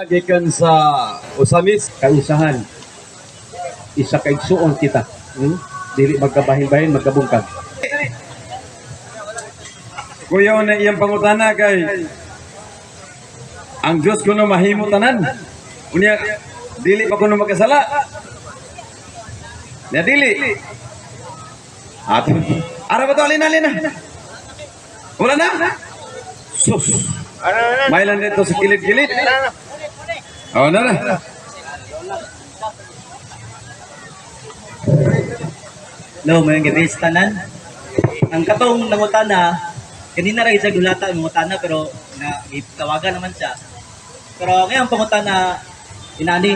Gikan sa usamis kausahan isa kay suon kita dili magkabahin-bahin magkabungkag. kuyaw na iyang pangutana kay ang Diyos kuno mahimo tanan. Unya dili pa kuno makasala. Na dili. Ato. Ara ba to alina-alina? Wala na. Sus. May lang dito sa kilid-kilid. Oh, na. No, may gabi sa tanan. Ang katong nangutana, kanina rin sa gulata ang nangutana pero tawagan naman siya. Pero ngayon pangutana, inani,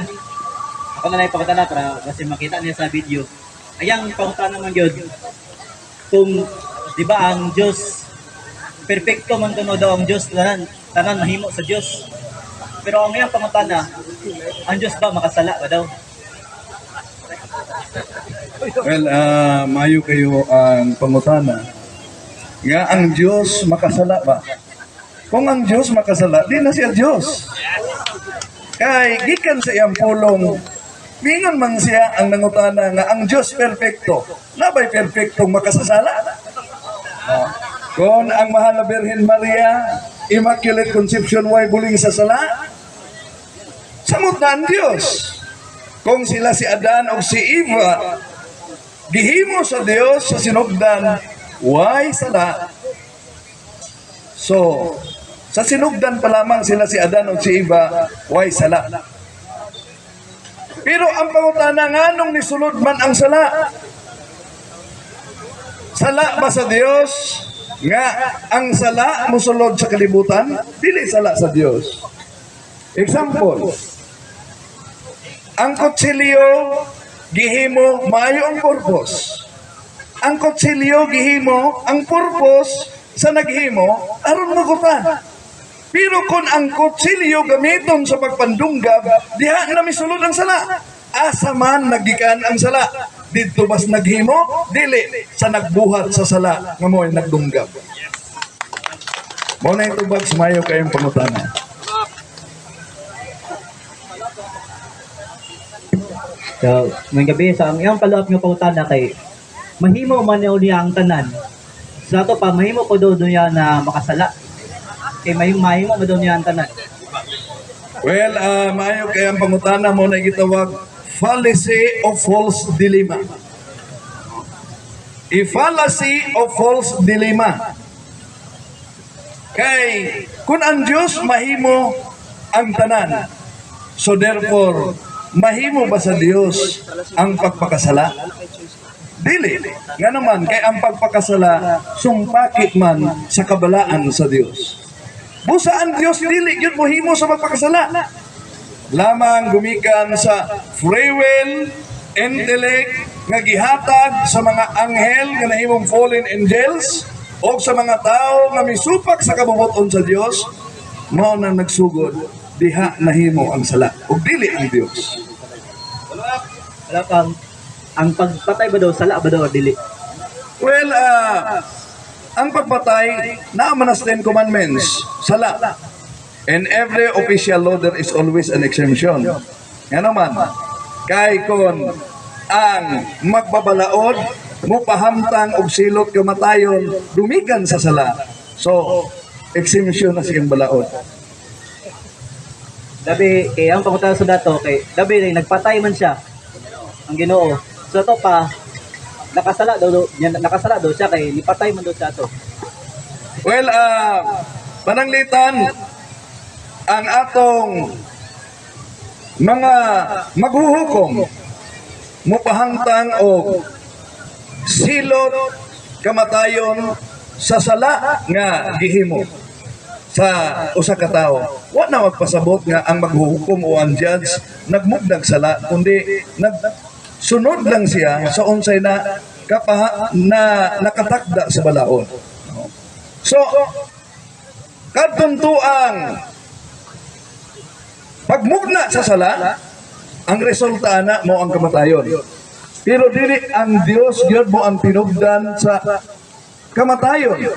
ako na lang pangutana para kasi makita niya sa video. Ayang pangutana naman yun, kung di ba ang Diyos, perfecto man kuno daw ang Diyos, tanan mahimo sa Diyos. Pero ang ngayon pangutana, ang Diyos ba makasala ba daw? Well, mayo kayo ang pangutana. Nga ang Diyos makasala ba? Kung ang Diyos makasala, di na siya Diyos. Kay gikan sa iyang pulong, mingon man siya ang nangutana nga ang Diyos perfecto. Nabay perfectong makasasala? Kung ang mahal na Birhen Maria, Immaculate Conception, way buling sasala? Samot na ang Diyos. Kung sila si Adan o si Eva, gihimo sa Dios sa sinugdan, why sala? So, sa sinugdan pa lamang sila si Adan o si Eva, why sala? Pero ang pangutana nga nung nisulod man ang sala, sala ba sa Dios? Nga ang sala musulod sa kalibutan, dili sala sa Dios. Example, ang kutsilyo gihimo maayo ang purpose. Ang kutsilyo gihimo ang purpose sa naghimo aron magutan. Pero kung ang kutsilyo gamiton sa pagpandunggab, diha na misulod ang sala. Asa man nagikan ang sala? Didto bas naghimo? Dili sa nagbuhat sa sala nga mo'y nagdunggab. Mo na ito bag sumayo kayong pangutana. So, may gabi sa ang iyang follow-up nga pangutana kay mahimo man niya ang tanan. Sa ato pa mahimo ko daw niya na makasala. Kay mahimo man daw niya ang tanan. Well, maayo kay ang pangutana mo na gitawag fallacy of false dilemma. A fallacy of false dilemma. Kay kung ang Diyos mahimo ang tanan, so therefore mahimo ba sa Dios ang pagpakasala? Dili. Nga naman, kay ang pagpakasala, sumpakit man sa kabalaan sa Dios. Busa ang Dios, dili, yun mohimo sa pagpakasala. Lamang gumikan sa free will, intellect, nga gihatag sa mga anghel, nga nahimong fallen angels, o sa mga tao nga misupak sa kabubuton sa Dios, mao na nagsugod, diha nahimo ang sala. O dili ang Dios. Wala pang ang pagpatay ba daw sala ba daw o dili? Well, ang pagpatay, naaman as 10 commandments, sala. And every official law there is always an exemption. Nga naman, kay kon ang magbabalaod, mupahamtang og silot kamatayon, dumikan sa sala. So, exemption na siyang balaod. Dabi kay ang pangutana sa dato kay dabi rin nagpatay man siya ang Ginoo. So to pa nakasala daw siya kay nipatay man daw siya to. Well, pananglitan ang atong mga maghuhukom mupahangtang og silot kamatayon sa sala nga gihimo sa usa ka tawo. Wa na magpasabot nga ang maghuhukom o ang judge nagmugdag sala, kundi nagsunod lang siya sa unsay na nakatakda sa balaod. So, kadtuntuang pagmugna sa sala, ang resulta na mo ang kamatayon. Pero dili ang Dios gyud mo ang tinubdan sa kamatayon.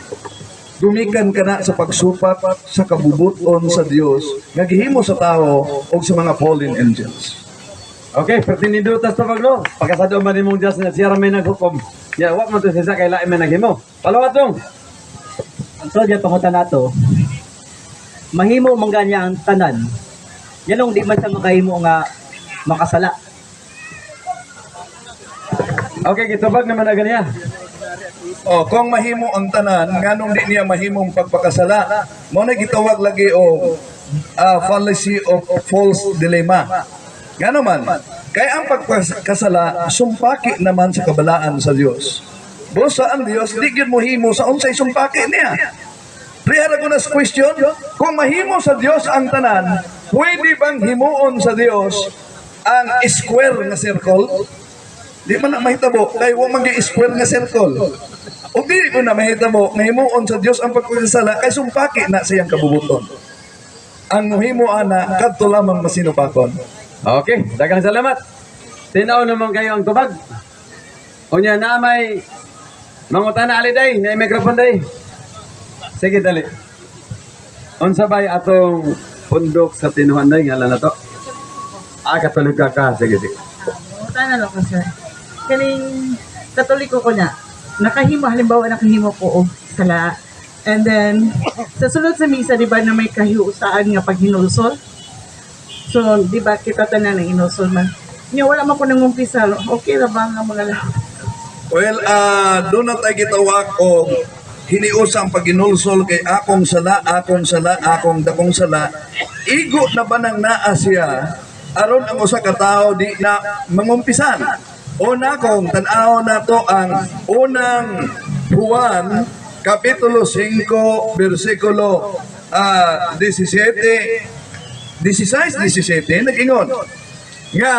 Dumikan ka na sa pagsupat sa kabubuton sa Dios nga gihimo sa tao o sa mga fallen angels. Okay, pertinidutas to paglo. Pagkasado man imong Dios nga siya ra may naghukom. Ya, wa man to siya kay lain man naghimo. Palawat dong. Ang sodya pangutan nato, mahimo man ganya ang tanan. Yanong di man siya makahimo nga makasala. Okay, gitubag naman na ganiya. O, kung mahimo ang tanan, nganong di niya mahimong pagpakasala, mo na gitawag lagi o fallacy of false dilemma. Ngano man, kaya ang pagpakasala, sumpaki naman sa kabalaan sa Dios. Busa ang Dios, di gyud mo himo sa unsay sumpaki niya. Priyara ko na sa question, kung mahimo sa Dios ang tanan, pwede bang himuon sa Dios ang square nga circle? Di man na mahitabo, kaya huwag mag-square nga circle. O di mo na mahitabo, mahimuon sa Dios ang pagpakasala, kaya sumpaki na siyang kabubuton. Ang muhimo ana, kadto lamang masinupakon. Okay, daghang salamat. Tinaw naman kayo ang tubag. Unya na may mangutana ali day, na microphone day. Sige dali. Unsa bay atong pundok sa tinuhan day ngalan na to? Katulig ka. Sige. Tana lang ko sir. Kaning Katoliko ko niya, halimbawa nakahimo ko og sala. And then, sa sulod sa misa, di ba na may kahiusaan nga pag hinulsol? So, di ba kita tanan ng inulsol man? Nga wala man ko nangumpisal, okay ra ba nga mga lahat? Well, doon na tayo gitawag o hiniusang pag-inulsol kay akong sala, akong dakong sala. Igo na ba nang naa siya aron ang usa ka tawo di na mangumpisan? Una kong tan-aw na to ang unang Juan Kapitulo 5, versikulo 16, nag-ingon nga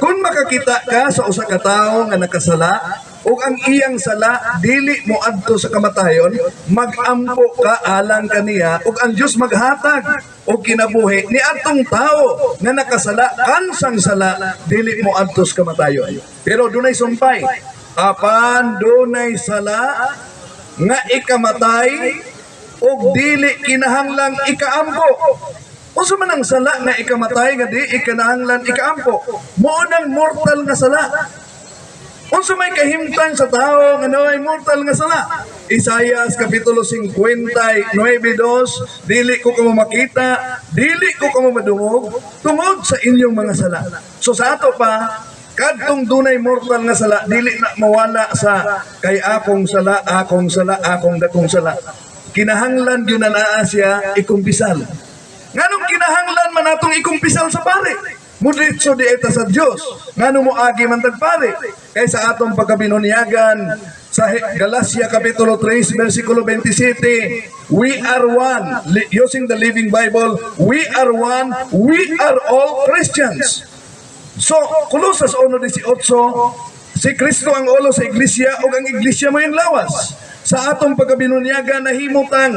kung makakita ka sa usa ka tawo nga nakasala ug ang iyang sala dili mo adto sa kamatayon, magampo ka alang kaniya ug ang Dios maghatag og kinabuhi ni adtong tawo nga nakasala kansang sala dili mo adto sa kamatayon. Pero dunay sumpay, apan dunay sala nga ikamatay ug dili kinahanglang ikaampo. Unsa man ang sala nga ikamatay nga di ikinahanglan ikaampo? Mao nang mortal nga sala. Unsa may kahimtang sa tao nga naay mortal nga sala? Isaias Kapitulo 59:2, dili ko kamo makita, dili ko kamo madungog tungod sa inyong mga sala. So sa ato pa, kadtong dunay mortal nga sala, dili na mawala sa kay akong sala, akong dakong sala. Kinahanglan gyud na naa siya ikumpisal. Nganong kinahanglan man atong ikumpisal sa pare? Mudritso di eta sa Dios. Ngano mo agi man tag pare? Kay sa atong pagkabinunyagan sa Galacia Kapitulo 3 versikulo 27, we are one. Using the Living Bible, we are one, we are all Christians. So, Kolosas 1:18, si Kristo ang ulo sa iglesia ug ang iglesia mo yung lawas. Sa atong pagkabinunyagan nahimutang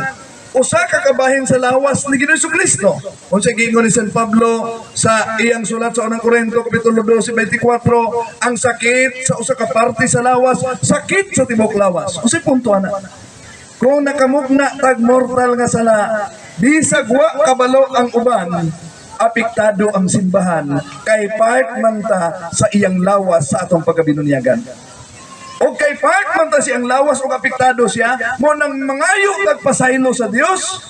usa ka kabahin sa lawas ni Ginoong Kristo. Unsa giingon ni San Pablo sa iyang sulat sa unang Korinto Kapitulo 12:24, ang sakit sa usa ka parte sa lawas, sakit sa tibok lawas. Usa punto ana. Kung nakamugna tag mortal nga sala, bisag wa kabalo ang uban, apektado ang simbahan kay part man ta sa iyang lawas sa atong pagkabinunyagan. O kay part man ta siyang lawas o apektado siya, mo nang mangayo nagpasaylo sa Dios,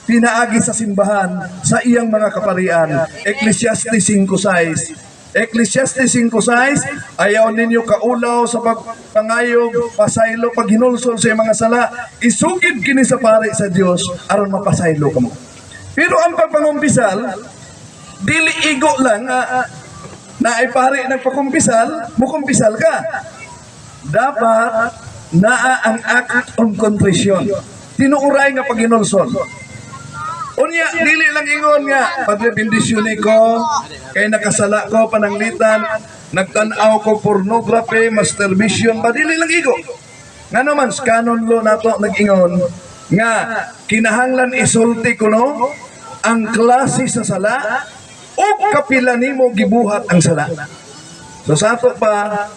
pinaagi sa simbahan sa iyang mga kaparian. Ecclesiastes 5:6. Ecclesiastes 5:6, ayaw ninyo kaulaw sa pagpangayog, pasaylo, paghinulsol sa iyang mga sala, isugid kini sa pare sa Dios aron mapasaylo kamo. Pero ang pagpangumpisal, dili igo lang na ay pare nagpakumpisal, mukumpisal ka. Dapat naa ang act of contrition. Tinuuray nga paghinulsol. Unya, dili lang ingon nga, Padre, bendisyon ko, kay nakasala ko pananglitan, nagtanaw ko pornography, masturbation, dili lang igo. Nga naman, canon law nato nag-ingon, nga kinahanglan isulti ko no, ang klase sa sala, o kapila nimo gibuhat ang sala. So sa ato pa,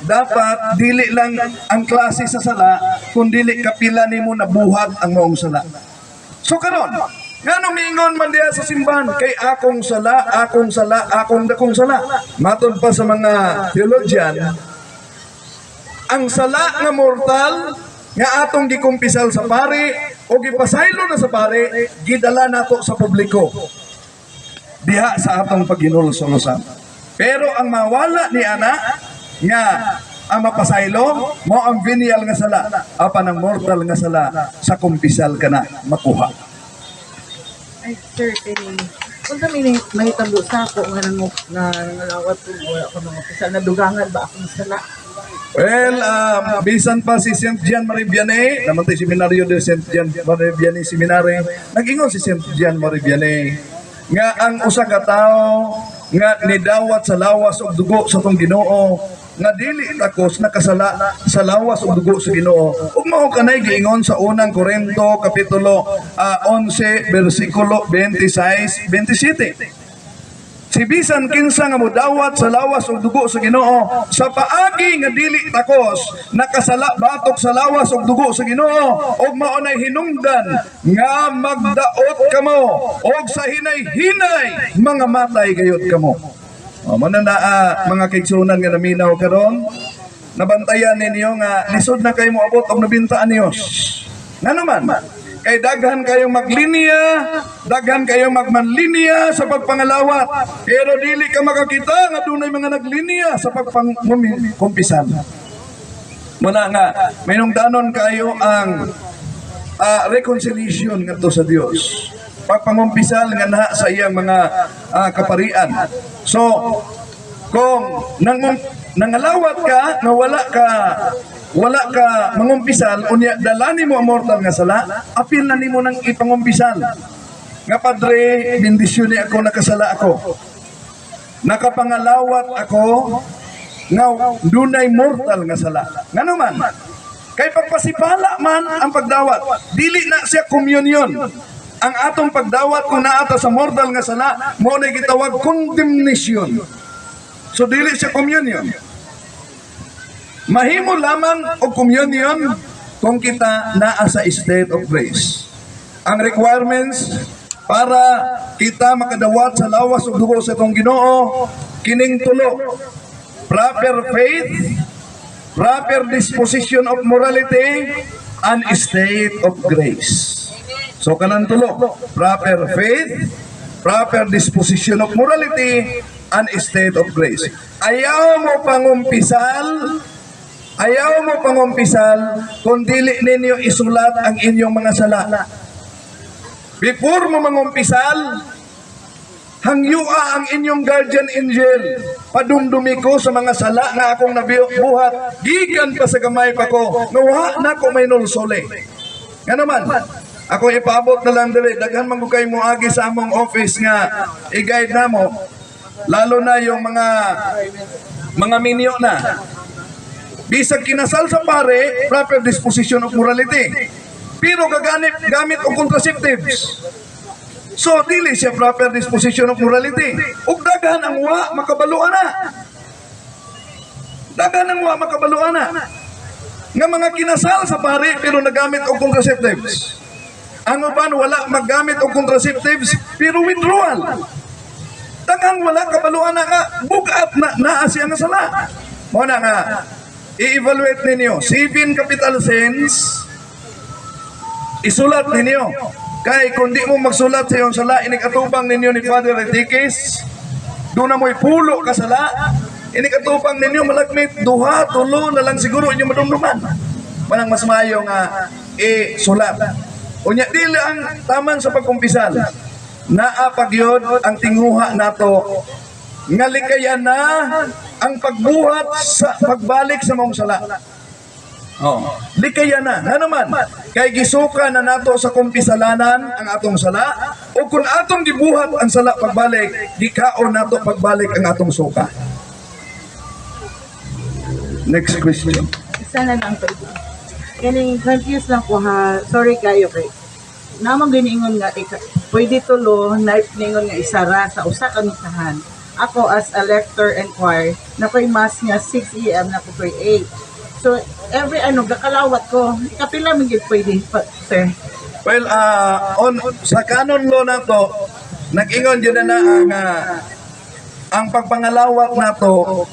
dapat dili lang ang klase sa sala, kung dili kapila nimo nabuhat ang maong sala. So karon, ngano miingon man diha sa simbahan kay akong sala, akong sala, akong dakong sala. Matod pa sa mga theologian, ang sala nga mortal nga atong gikumpisal sa pare o gipasaylo na sa pare, gidala nato sa publiko diha sa atong paghinulsulusan. Pero ang mawala ni ana nga ang mapasaylo mo ang venial nga sala, apan ang mortal nga sala sa kumpisal kana makuha. Ay, sir, kung kami may tando sa ako nga nangalawat ko, wala ko mga pisal na dugangan ba akong sala? Well, bisan pa si St. Gian Marie Vianney, naman tayo seminaryo de St. Gian Marie Vianney Seminary, nag-ingon si St. Gian Marie Vianney, nga ang usa ka tao nga nidawat sa lawas og dugo sa tong Ginoo, nga dili takos nakasala sa lawas og dugo sa Ginoo. Ug mao kanay giingon sa unang Korinto kapitulo 11 bersikulo 26 27. Si bisan kinsa nga modawat sa lawas ug dugo sa Ginoo, sa paagi nga dili takos nakasala batok sa lawas ug dugo sa Ginoo, ug mao nay hinungdan nga magdaot kamo ug sa hinay-hinay mga matay gayud kamo. Mano na mga kaigsunan nga naminaw karon, nabantayan ninyo nga lisod na kayo moabot og nabintaan niyo. Nga naman, kay daghan kayong maglinya, daghan kayong magmanlinya sa pagpangalawat, pero dili ka makakita nga dunay mga naglinya sa pagpangkumpisan. Muna nga, may nungdanon kayo ang reconciliation ngadto sa Dios. Pagpangumpisal nga na sa iyang mga kaparian. So, kung nangalawat ka nga wala ka mangumpisal, unya dalani mo ang mortal nga sala, apil na nimo nang ipangumpisal. Nga Padre, bendisyon ni ako, nakasala ako. Nakapangalawat ako, nga dunay mortal nga sala. Nga naman, kay pagpasipala man ang pagdawat, dili na siya communion. Ang atong pagdawat kung naata sa mortal nga sala, mo na gitawag condemnation. So dili siya communion. Mahimo lamang og communion kung kita naa sa state of grace. Ang requirements para kita makadawat sa lawas ug dugo sa itong Ginoo, kining tulo: proper faith, proper disposition of morality, and state of grace. So kanang tulo: proper faith, proper disposition of morality, and state of grace. Ayaw mo pangumpisal kung dili ninyo isulat ang inyong mga sala. Before mo mangumpisal, hangyua ang inyong guardian angel. Padumdumi ko sa mga sala nga akong nabuhat, gikan pa sa gamay pa ko, nawa na ko may nulsole. Nga naman, ako ipaabot na lang dali, daghan man ko kayo mo agi sa among office nga i-guide na mo, lalo na yung mga minyo na. Bisag kinasal sa pare, proper disposition of morality. Pero gamit o contraceptives. So, dili siya proper disposition of morality. Ug daghan ang wa makabaluan na. Nga mga kinasal sa pare, pero nagamit o contraceptives. Ang uban wala maggamit o contraceptives, pero withdrawal. Daghang wala kabaluan na nga, bugat na naasya nga sala. Muna nga, i-evaluate ninyo 7 capital sins, isulat ninyo. Kay kung di mo magsulat sa iyong sala, inikatubang ninyo ni Father Retikis, doon na mo'y pulo ka sala, inikatubang ninyo malagmit 2, 3 na lang siguro inyong madumduman. Manang mas mayo nga isulat. Unya dili ang taman sa pagkumpisal, naapagyod ang tinguha nato nga likayan na ang pagbuhat sa pagbalik sa maong sala. Likayan na. Nga naman, kay gisuka na nato sa kumpisalanan ang atong sala, o kung atong gibuhat ang sala pagbalik, gikaon nato pagbalik ang atong suka. Next question. Isa na lang po. Kaning confused lang ko ha. Sorry kayo kay. Namang giniingon nga pwede tulo, ningon nga isara sa usa ka misahan. ako as a lector and choir, na ko'y mass nga 6 a.m. na ko ko'y 8. So, every gakalawat ko, ikapila mo yun pwede, sir. Well, sa canon law na to, nag-ingon yun na ang pagpangalawat na to,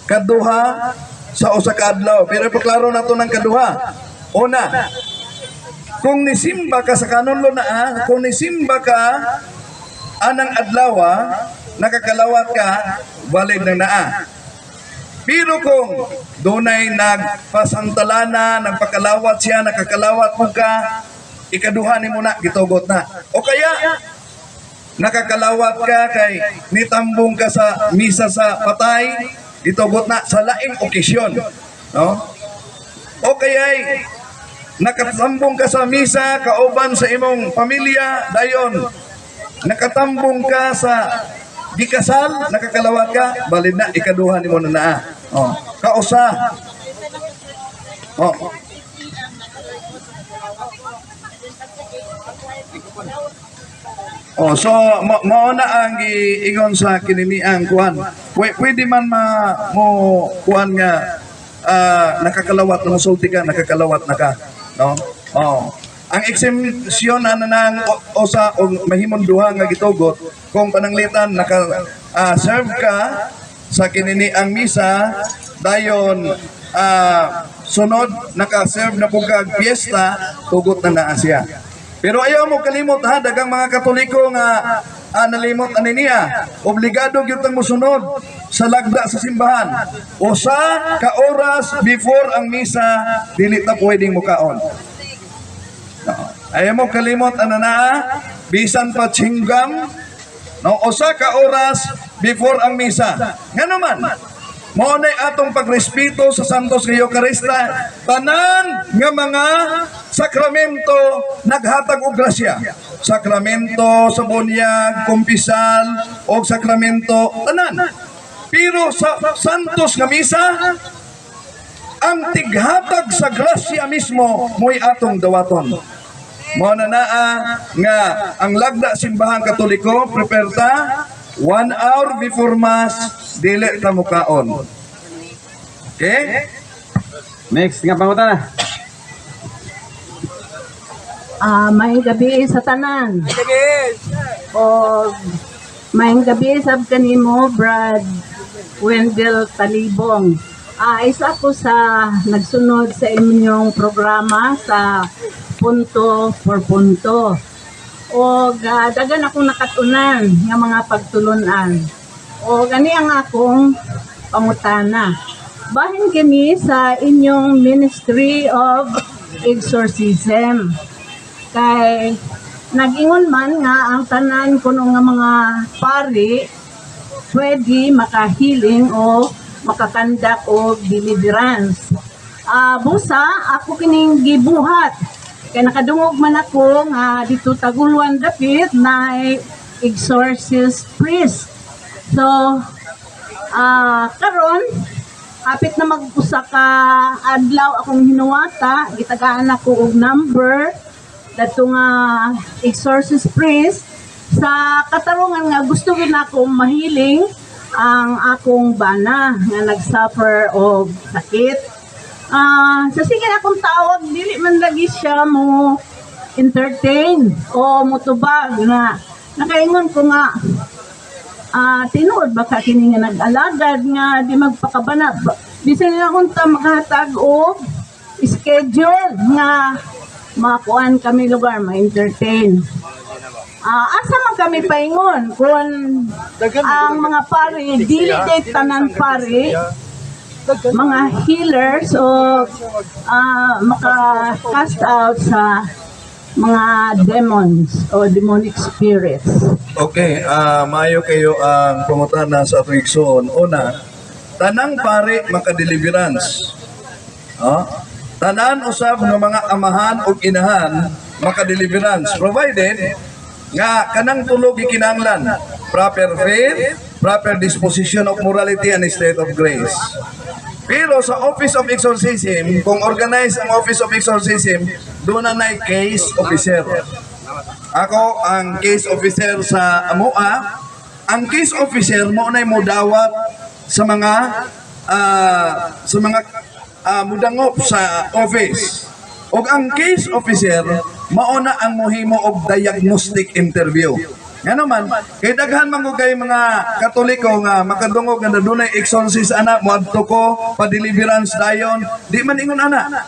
kaduha sa usa ka adlaw. Pero ipaklaro na to ng kaduha. Una, kung nisimba ka sa canon law na, kung nisimba ka anang adlaw, nakakalawat ka, valid na naa. Pero kung dunay nagpasantalana, nagpakalawat siya, nakakalawat mo ka, ikaduha ni mo na, gitugot na. O kaya, nakakalawat ka kay nitambong ka sa misa sa patay, gitugot na sa laing okasyon. No? O kaya, nakatambong ka sa misa, kauban sa imong pamilya, dayon, nakatambong ka sa gikasal, nakakalawat ka, balid na, ikaduha ni mo na naa. Oh, kausa. Oh. Oh, so mao na ang giingon sa kininiang kuan. Pwede man mo kuan nga nakakalawat na musulti ka, nakakalawat na ka, no? Oh. Ang exemption na nang usa o mahimong duha nga gitugot kung pananglitan serve ka sa kinini ang misa dayon sunod naka-serve na pugkag piyesta tugot na naa siya. Pero ayaw mo kalimot dagang mga Katoliko nga nalimot ani niya. Obligado gyud tang mosunod sa lagda sa simbahan. Usa ka oras before ang misa dili ta pwedeng mukaon. Ayaw mo kalimot bisan pa chinggam, no, usa ka oras before ang misa. Nga naman, mao nay atong pagrespeto sa Santos nga Eukarista, tanan nga mga sakramento naghatag og grasya. Sakramento sa bunyag, kumpisal, o sakramento tanan. Pero sa Santos nga misa, ang tighatag sa grasya mismo mo'y atong dawaton. Mao na nga ang lagda simbahan Katoliko prepare ta 1 hour before mass dili ta mukaon. Okay? Next nga pangutana. May gabi sa tanan. O may gabi sab kanimo Brad Wendell Talibong. Isa ko sa nagsunod sa inyong programa sa punto por punto. O dagan akong nakatunan nga mga pagtulunan. O gani ang akong pangutana. Bahin kini sa inyong Ministry of Exorcism. Kay nag-ingon man nga ang tanan kuno nga mga pari pwede makahiling o makakandak o deliverance. Busa ako kining gibuhat. Kaya nakadungog man ako nga dito Taguluan dapit na exorcist priest. So, karon kapit na mag-usa ka adlaw akong hinuwata, gitagaan ako og number dato nga exorcist priest sa katarungan nga gusto gyud nako mahiling ang akong bana nga nagsuffer og sakit. Sa sige akong tawag, dili man lagi siya mo entertain o mutubag na nakaingon ko nga tinuod ba ka kini nga nag-alagad nga di magpakabana. Bisan na akong makahatag o schedule nga makuan kami lugar, ma-entertain. Asa man kami paingon kung ang mga pari, dili day tanan pari, mga healers o maka-cast out sa mga demons o demonic spirits. Okay, maayo kayo ang pangutana sa atong igsoon. Una, tanang pare maka-deliverance. Tanan usab ng mga amahan o inahan maka-deliverance provided nga kanang tulog ikinanglan proper faith, proper disposition of morality and state of grace. Pero sa Office of Exorcism, kung organize ang Office of Exorcism, doon na case officer. Ako ang case officer sa AMUA, ang case officer mo na mo dawat sa mga mudangop sa office. Og ang case officer mao na ang mohimo og diagnostic interview. Nga naman, kay daghan man ko kay mga Katoliko nga makadungog nga dunay exorcist ana moadto ko pa deliverance dayon, di man ingon ana.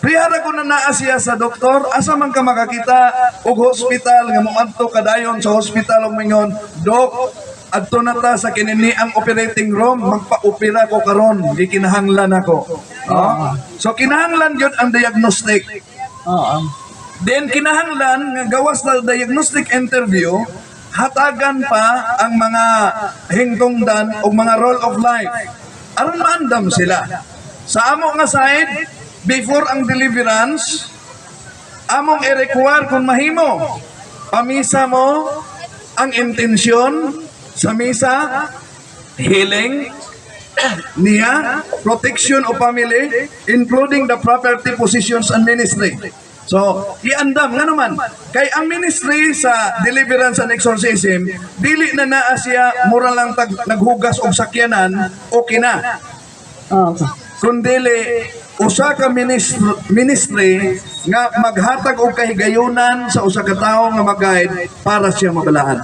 Priyara ko na naa siya sa doktor, asa man ka makakita og hospital nga moadto ka dayon sa hospital og mingon, Dok, adto na ta sa kinini ang operating room, magpa-opera ko karon, di kinahanglan ako. So kinahanglan gyud ang diagnostic. Then kinahanglan nga gawas na diagnostic interview, hatagan pa ang mga hingtungdan o mga role of life. Aron maandam sila. Sa amo nga side, before ang deliverance, among i-require kung mahimo, pamisa mo ang intensyon sa misa, healing niya, protection of family, including the property, possessions, and ministry. So, iandam nga naman. Kay ang ministry sa deliverance and exorcism, dili na naa siya mura lang naghugas og sakyanan, okay na. Kundili, usa ka ministry nga maghatag og kahigayunan sa usa ka tawo nga mag-guide para siya mabalaan.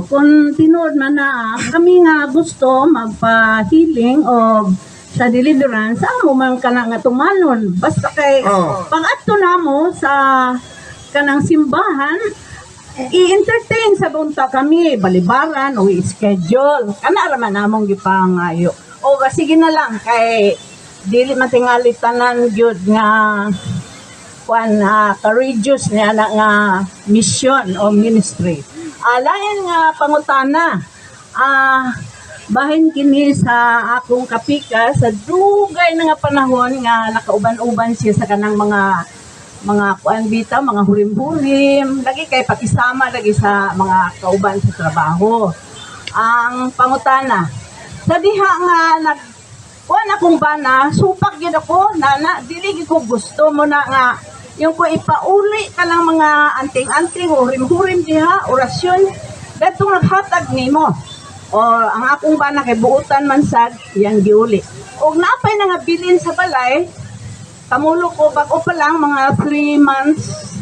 Kung tinuod man na kami nga gusto magpa-healing o sa deliverance, amo man ka na nga tumanon. Basta kay pag adto namo sa kanang simbahan, i-entertain sa bunta kami, balibaran o i-schedule. Kana ra man namong gipangayo. O sige na lang kay dili matingali tanan gyud nga courageous niya na nga mission o ministry. Lain nga pangutana, bahin kini sa akong kapika sa dugay na nga panahon nga nakauban-uban siya sa kanang mga kuan bitaw, mga hurim-hurim, lagi kay pakisama lagi sa mga kauban sa trabaho. Ang pangutana, sa diha nga kuan akong bana, supak gyud ako, nana, dili gyud ko gusto mo na nga yung ko ipauli ka ng mga anting-anting, hurim-hurim diha, orasyon, datong naghatag nimo. O ang akong bana kay buutan man sad yang giuli. Og napay na nga bilin sa balay, kamulo ko bago pa lang mga 3 months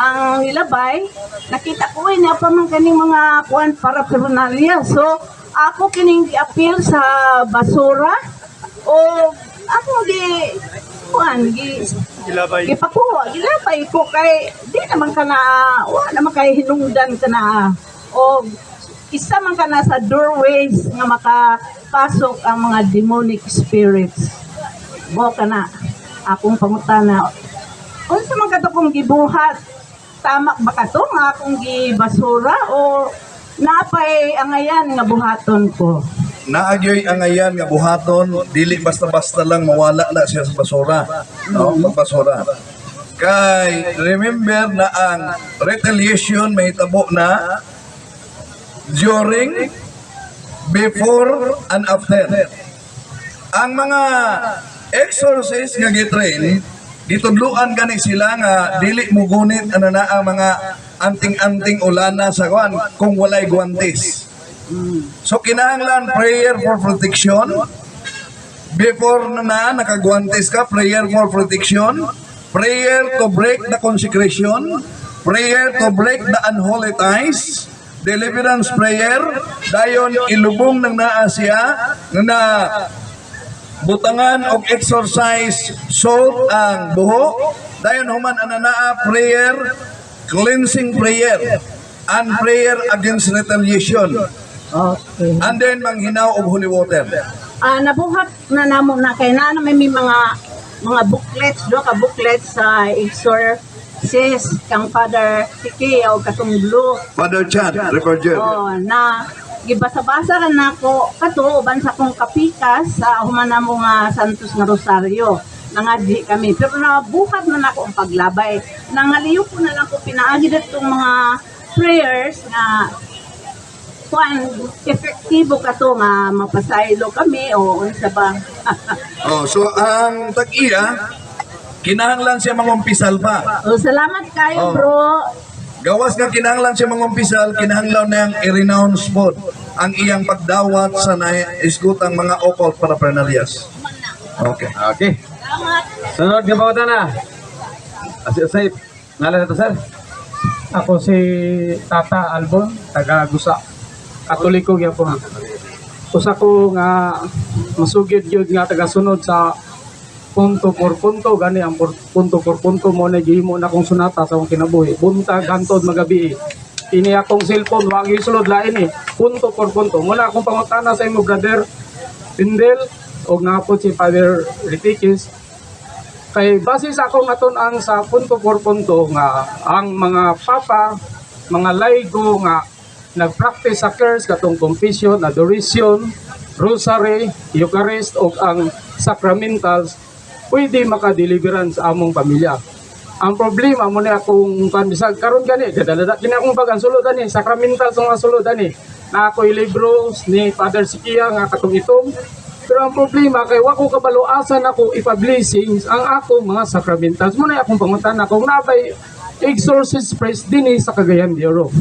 ang nilabay, nakita ko niya pa man kaning mga kuan para personalya. So ako kining gi-appeal sa basura o ako gilabay ko kay di naman kana wa naman kay hinungdan kana o isa man ka na sa doorways nga makapasok ang mga demonic spirits. Mo ka na akong pangutana. Unsa man ka to kung gibuhat? Tama ba ka to nga akong gibasura o napay angayan nga buhaton ko? Naagyoy angayan nga buhaton, dili basta-basta lang mawala na siya sa basura. Basura. Kay remember na ang retaliation may tabo na during, before, and after. Ang mga exorcist nga gitrain, gitudluan gani sila nga dili mo gunit ang mga anting-anting ulana sa kuan kung walay guantes. So kinahanglan prayer for protection. Before nakaguantes ka, prayer for protection, prayer to break the consecration, prayer to break the unholy ties, deliverance prayer, dayon ilubong ng naa siya na butangan og exercise salt ang buho, dayon human ananaa prayer, cleansing prayer, and prayer against retaliation. Okay. And then manghinaw og holy water. Nabuhat na namo na kay na may mga booklets, ka booklets sa exorcist kang Father Tiki o katong blue. Father Chad, recorder. Na gibasa-basa ra nako kato uban sa kong kapikas sa humana mo nga Santos nga Rosario. Nangadli kami pero nabuhat na nako ang paglabay. Nangaliyo ko na lang ko pinaagi ditong mga prayers na kuan efektibo kato nga mapasaylo kami o unsa ba. So ang tag-iya kinahanglan siya mangumpisal pa. Salamat kayo bro. gawas nga kinahanglan siya mga umpisal, kinahanglan niyang i-renounce po ang iyang pagdawat sa naisgutang mga occult paraphernalias. Okay. Okay. Sunod nga pangutana. Say, ngalan na to, sir? Ako si Tata Albon, taga Gusa. Katoliko gyapon. Usa ko nga masugid gyud nga taga sunod sa punto por punto gani ang punto por punto mo na gihimo na kong sunata sa akong kinabuhi. Buntag hantod magabi. Ini akong cellphone wa gisulod lain punto por punto. Muna akong pangutana sa imo brother Pindel og nga po si Father Ritikis. Kay base sa akong atun-ang sa punto por punto nga ang mga papa, mga laygo nga nag-practice sa curse katong confession, adoration, rosary, Eucharist o ang sacramentals pwede maka-deliverance sa among pamilya. Ang problema mo na akong bisag karon gani kadalada kini akong pag-ansuludan ni sacramentals nga suludan ni na ako'y libros ni Father Sikia nga katong itong. Pero ang problema kay wa ko kabaluasan ako ipa-blessings ang akong mga sacramentals. Muna akong pangutana kung nabay exorcist priest dinhi sa Cagayan de Oro.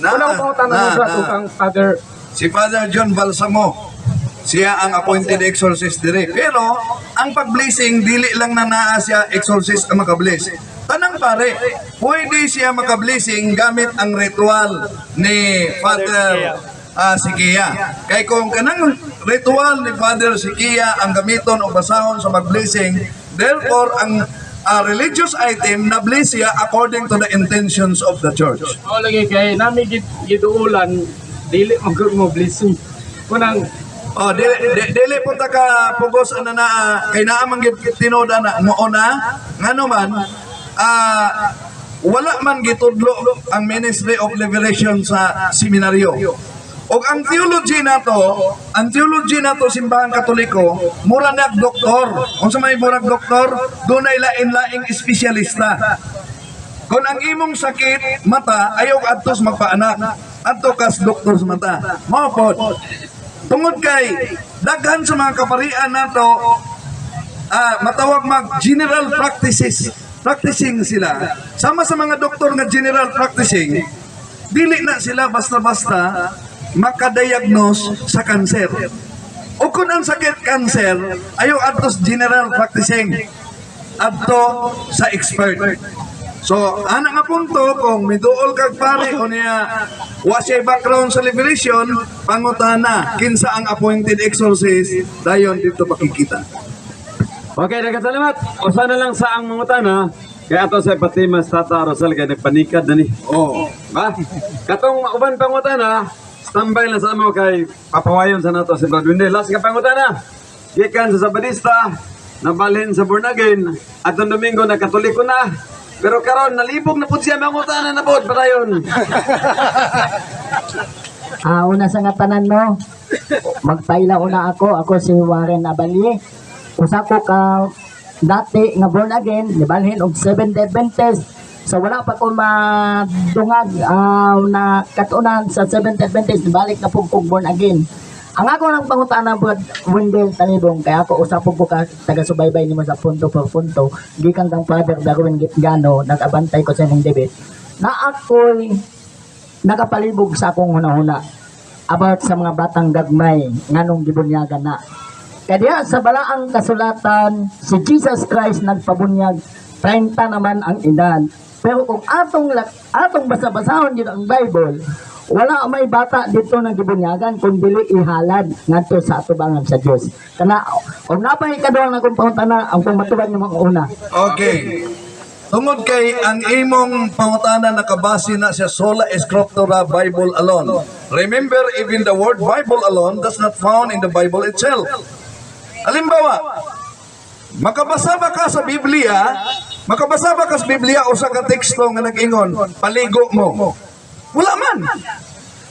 Wala ko pangutana ng ang Father. Si Father John Balsamo, siya ang appointed exorcist dire. Pero ang pag-blessing dili lang na naa siya exorcist ang makabless. Tanang pare, pwede siya makablessing gamit ang ritual ni Father Sikia. Kay kung kanang ritual ni Father Sikia ang gamiton o basahon sa mag-blessing, therefore ang religious item na bless siya according to the intentions of the church. O lagi kay nami giduulan dili mo blessing. Kunang Oh, dili po ta ka pugos ana na kay naa man gid tinoda na moona ngano man wala man gitudlo ang Ministry of Liberation sa seminaryo. Og ang theology nato simbahan Katoliko mura na doktor. Unsa may murag doktor, dunay lain-laing espesyalista. Kung ang imong sakit mata ayaw adtos magpaanak, adto kas doktor sa mata. Mao pod. Tungod kay daghan sa mga kaparian nato matawag mag general practicing sila. Sama sa mga doktor nga general practicing, dili na sila basta-basta makadiagnose sa kanser. O kung ang sakit kanser, ayaw adtos general practicing, adto sa expert. So, ana nga punto, kung miduol kag pare o niya wasay background sa liberation, pangutana, kinsa ang appointed exorcist, dayon dito makikita. Okay, nagkasalamat. O sana lang sa ang mangutana, kaya ato sa Patimas Tata Rosal kaya nagpanikad na ni. Oh. Ba? Katong uban pangutana, standby lang sa amo kay papawayon sa nato si Brad Windel. Last ka pangutana, gikan sa Sabadista, nabalhin sa born again, at ang Domingo na Katoliko na. Pero karon nalibog na po siya mangutana na po, padayon. Una sa nga tanan no, magpaila una ako si Warren Abali. Usa ko ka dati nga born again, nibalhin og Seventh-day Adventist. So wala pa ko madungag na katunan sa Seventh-day Adventist, nibalik na po kong born again. Ang ako lang pangutana po Wendell Tanibong, kaya ako usap po ka taga-subaybay nimo sa punto por punto, gikan kang Father Darwin Gitgano, nag-abantay ko sa inyong debit, na ako'y nakapalibog sa akong huna-huna about sa mga batang gagmay nganong gibunyagan na. Kaya sa balaang kasulatan, si Jesus Christ nagpabunyag, 30 naman ang edad. Pero kung atong basa-basahon yun ang Bible, wala may bata dito na gibunyagan kung dili ihalad ngadto sa atubangan sa Dios. Kana og napay kaduang akong pangutana ang pangmatubag ng mga una. Okay. Tungod kay ang imong pangutana nakabase na sa sola scriptura Bible alone. Remember, even the word Bible alone does not found in the Bible itself. Halimbawa, makabasa ba ka sa Biblia usa ka teksto nga nag-ingon, paligo mo. Wala man.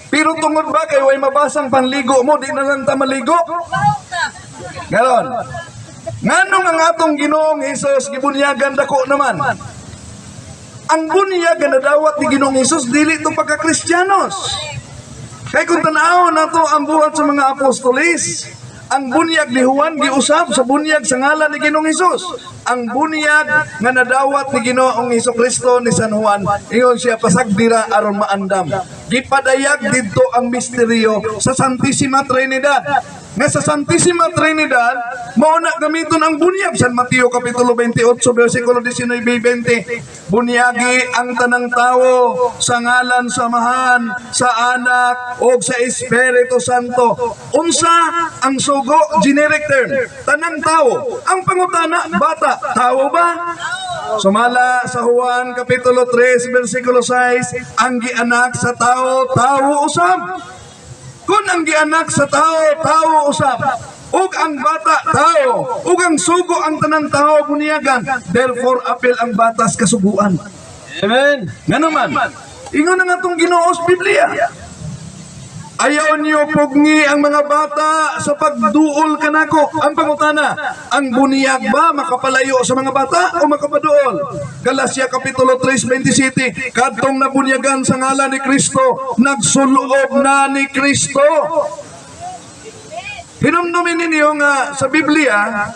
Pero tungod ba kay way mabasang panligo mo, di na lang ta maligo? Ganon. Nganong ang atong Ginoong Hesus gibunyagan dako naman? Ang bunyagan na dawat ni Ginoong Hesus dili to pagka-Kristiyanos. Kay kung tanaw na to ang buhat sa mga apostolis, Ang bunyag ni Juan giusab sa bunyag sa ngalan ni Ginoong Hesus. Ang bunyag nga nadawat ni Ginoong Hesukristo ni San Juan, ingon siya pasagdira aron maandam. Gipadayag didto ang misteryo sa Santissima Trinidad. Nga sa Santissima Trinidad, mao na gamiton ang bunyag. San Mateo Kapitulo 28, versikulo 19-20. Bunyagi ang tanang tao sa ngalan samahan, sa anak, o sa Espiritu Santo. Unsa ang sugo, generic term. Tanang tao. Ang pangutana, bata. Tao ba? Sumala sa Juan Kapitulo 3, versikulo 6, ang gianak sa tao, tao usab. Kung ang gianak sa tao, tao usab. Ug ang bata, tao. Ug ang sugo, ang tanang tao, bunyagan. Therefore, apel ang batas kasuguan. Amen. Nga naman, ingon na nga itong Ginoos Biblia. Ayaw niyo pugni ang mga bata sa pagduol kanako. Ang pangutana, ang bunyag ba makapalayo sa mga bata o makapaduol? Galasya Kapitulo 3:27, kadtong nabunyagan sa ngalan ni Kristo, nagsuloob na ni Kristo. Hinumdumin ninyo nga sa Biblia,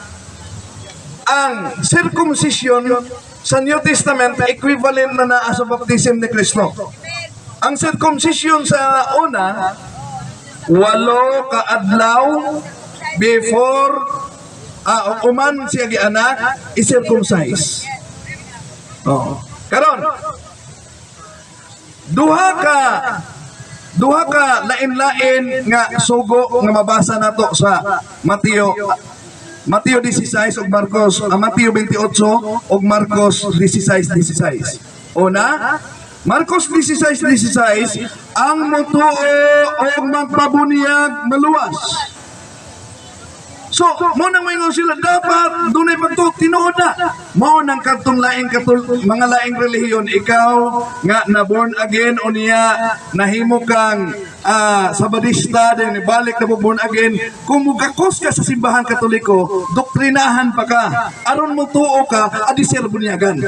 ang circumcision sa New Testament equivalent na naa sa baptism ni Kristo. Ang circumcision sa una, 8 ka adlaw before uman siya gianak, i-circumcise. Karon, duha ka lain-lain nga sugo nga mabasa nato sa Mateo 16 ug Marcos, Mateo 28 ug Marcos 16:16. Una, Marcos 16:16, ang mutuo o magpabunyag maluwas. So, mo nang maingon sila, dapat dunay pagtuo tinuod na. Mo nang kadtong mga laing relihiyon, ikaw nga na born again o niya nahimo kang sabadista, din balik na born again, kung mugakos ka sa simbahan Katoliko, doktrinahan pa ka, aron mo tuo ka, adisir bunyagan.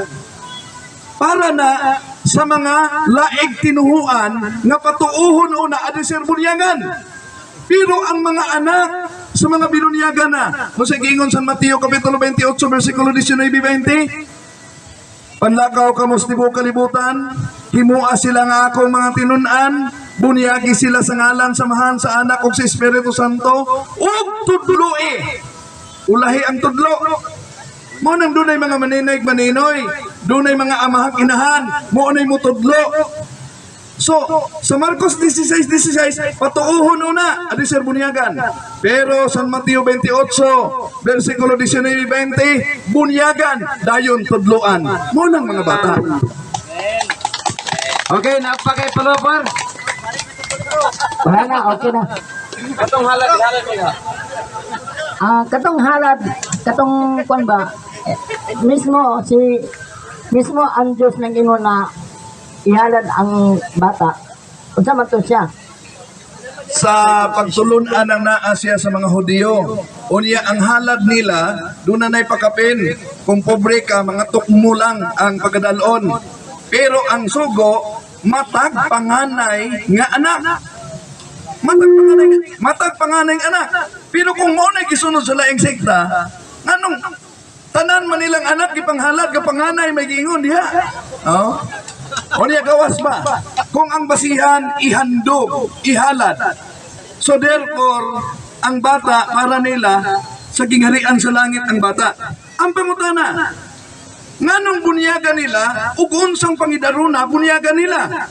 Para na sa mga laig tinuhuan nga patuuhon o na adisir bunyagan. Pero ang mga anak sa mga binunyagan na, kung sa gingon sa Mateo Kapitulo 28, versikulo 19-20, panlakaw kamustibo kalibutan, himua sila nga akong mga tinunan, bunyagi sila sa ngalan, samahan sa anak o sa Espiritu Santo, ug tudloi. Ulahi ang tudlo. Mo nang dunay mga maninoy, dunay mga amahang inahan, mo unay mo tudlo. So, sa Marcos 16:16, patuuhon una, adisir bunyagan. Pero sa Mateo 28, versikulo 19-20, bunyagan, dayon tudloan. Mo nang mga bata. Okay, napakay palopar. Wala na, okay na. Katong halad nila. Katong halad, katong kwan ba, mismo ang Diyos nang ingon na ihalad ang bata. Unsa man to siya? Sa pagtulunan ng naa siya sa mga Hudiyo, unya ang halad nila, doon na pakapin. Kung pobre ka, mga tukmo lang ang pagkadalon. Pero ang sugo, matag panganay nga anak. Matag panganay nga anak. Pero kung mo na gisunod sa laing sekta, anong tanan man nilang anak gipanghalad ka panganay may giingon diha. Oh. O niya gawas ba? Kung ang basihan ihandog, ihalad. So therefore, ang bata para nila sa gingharian sa langit ang bata. Ang pangutana, nganong bunyagan nila ug unsang pangidaruna bunyagan nila?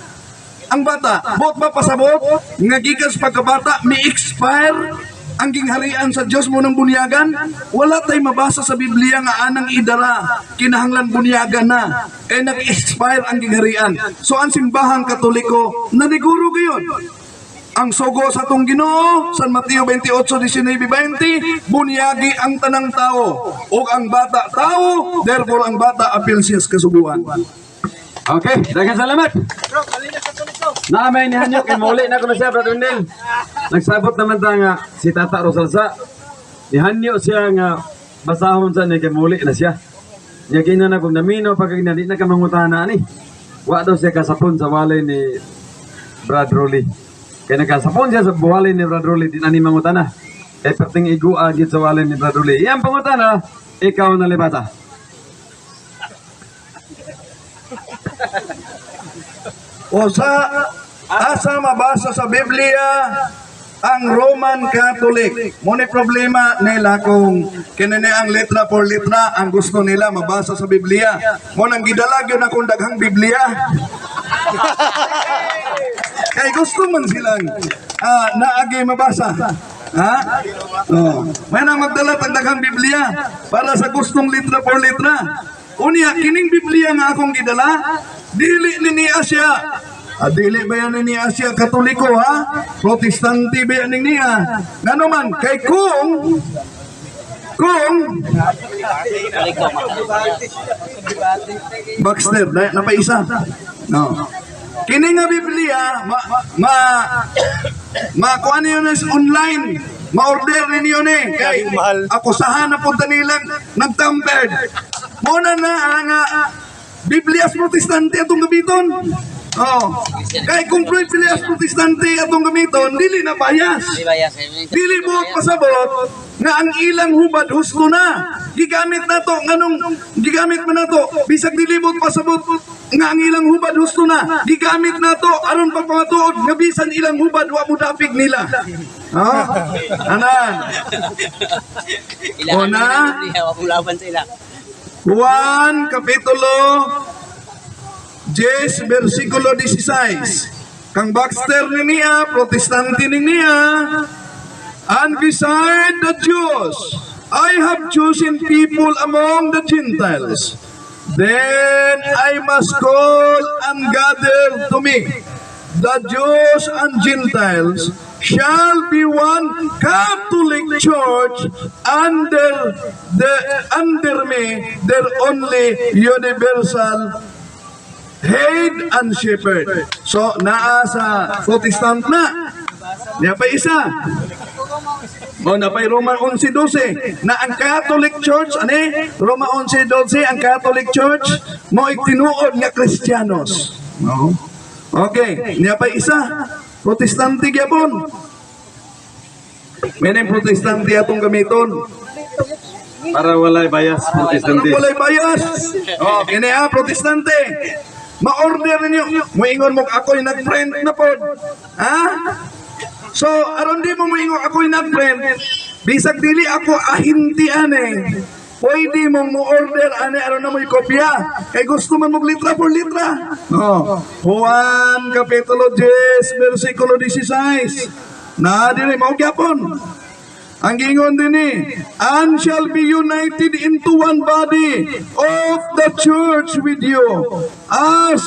Ang bata, bot ba pasabot nga gikan sa pagkabata mi-expire ang gingharian sa Dios mo ng bunyagan? Wala tay mabasa sa Biblia nga anang idara kinahanglan bunyagan na. Nag-expire ang gingharian. So ang simbahang Katoliko naniguro gayon. Ang sugo sa tong Ginoo, San Mateo 28:19-20, bunyagi ang tanang tao ug ang bata tao, therefore ang bata apil siya sa kasuguan. Okay, daghang salamat. Naamay ni Hanyok, kay muli na ko na siya, Brother Wendell. Nagsabot naman ta nga si Tata Rosalsa. Ni Hanyo siya nga basahon sa niya, kay muli na siya. Niya kina na kung namino, pag hindi na kamangutahan na ni. Wa daw siya kasapon sa walay ni Brad Rolly. Kaya nagkasapon siya sa buhalay ni Brad Rolly, di na ni mangutana. Kay perting igua gid sa walin ni Bradley. Iyang pangutana, ikaw na libata. O sa asa mabasa sa Biblia ang Roman Catholic. Muna problema nila kung kinini ang letra por letra ang gusto nila mabasa sa Biblia. Munang gidalag yun akong daghang Biblia. Kay gusto man silang naagi mabasa. Ha? Oh. May nang magdala tag daghang Biblia para sa gustong letra por letra. Unya kining Biblia nga akong gidala, dili ni Asya. Dili ba yan ni Asya Katoliko ha? Protestante ba yan niya? Ngano man kay kung Baxter, napaisa. No. Kini nga Biblia, kuha niyo na online, ma-order ninyo ni. Kay akusahan na punta nilang nag-tampered. Muna na nga, Biblia Protestante atong gabiton. Oh. Kay kung Biblia Protestante atong gamiton, dili na bias. Dili buot pasabot nga ang ilang hubad husto na. Gigamit nato nganong gigamit man nato bisag dili buot pasabot nga ang ilang hubad husto na. Gigamit nato aron pagpangatuod nga bisan ilang hubad wa mo dapig nila. Oh. Anan. Una, Juan Kapitulo 10, versikulo 16. Kang Baxter niya, Protestante niya, and beside the Jews, I have chosen people among the Gentiles. Then I must call and gather to me. The Jews and Gentiles shall be one Catholic Church under me, their only universal head and shepherd. So, naa sa Protestant na. Niya pa isa. O, napay Roma 11:12. Na ang Catholic Church, Roma 11:12, ang Catholic Church, mo itinuod nga Kristiyanos. No? Okay, niya pa isa. Protestante gyapon. May Protestante atong gamiton. Para walay bias, Protestante. Walay bias. Oh, kini Protestante. Ma-order ninyo. Moingon mo ako'y nag-print na po. Ha? So, aron di mo moingon ako'y nag-print. Bisag dili ako ahintian Pwede mong mo-order aron na mo'y kopya. Kay gusto man mong litra por litra. No. Juan Kapitulo 10, versikulo 16. Na dili mo gyapon. Ang gingon din and shall be united into one body of the church with you, as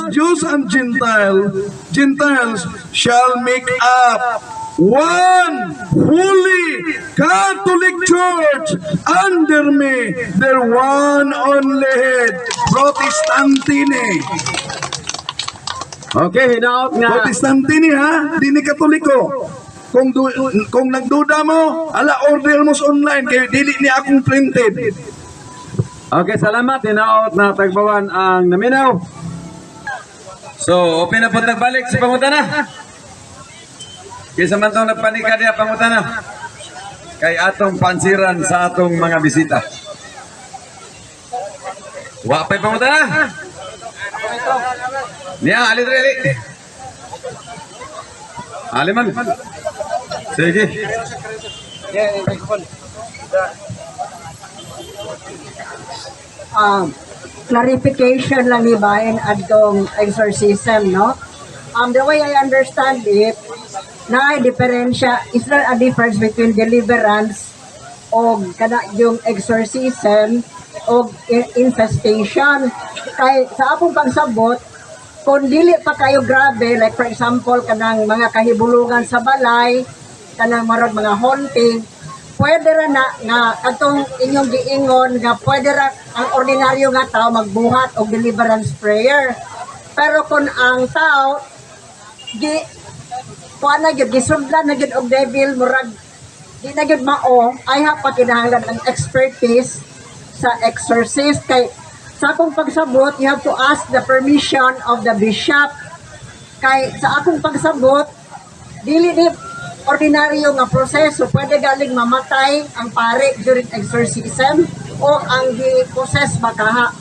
Jews and Gentiles shall make up one holy Catholic Church under me, their one only head. Protestante ni. Okay, hinaot nga. Protestante ni ha, di ni Katoliko. Kung nagduda mo, order mo sa online kay dili ni akong printed. Okay, salamat. Hinaot na tagbawan ang naminaw. So, open na po nagbalik sa pangutana. Kaysa man itong nagpanika niya pangutana. Kay atong pansiran sa atong mga bisita. Wapay pangutana. Niya, ali. Aliman. Sige. Clarification lang ibahin adtong exorcism, no? The way I understand it, na diferensya, is there a difference between deliverance o kana yung exorcism o infestation? Kay sa akong pagsabot, kung dili pa kayo grabe, like for example, kanang mga kahibulungan sa balay, kanang marag mga haunting, pwede ra na nga atong inyong giingon nga pwede ra ang ordinaryo nga tao magbuhat og deliverance prayer. Pero kung ang tao kuan na gyud gisudlan na gyud og devil murag di na gyud mao, ay pa kinahanglan ang expertise sa exorcist. Kay sa akong pagsabot, you have to ask the permission of the bishop. Kay sa akong pagsabot, dili ni ordinaryo nga proseso, pwede galing mamatay ang pare during exorcism o ang gi-possess makaha.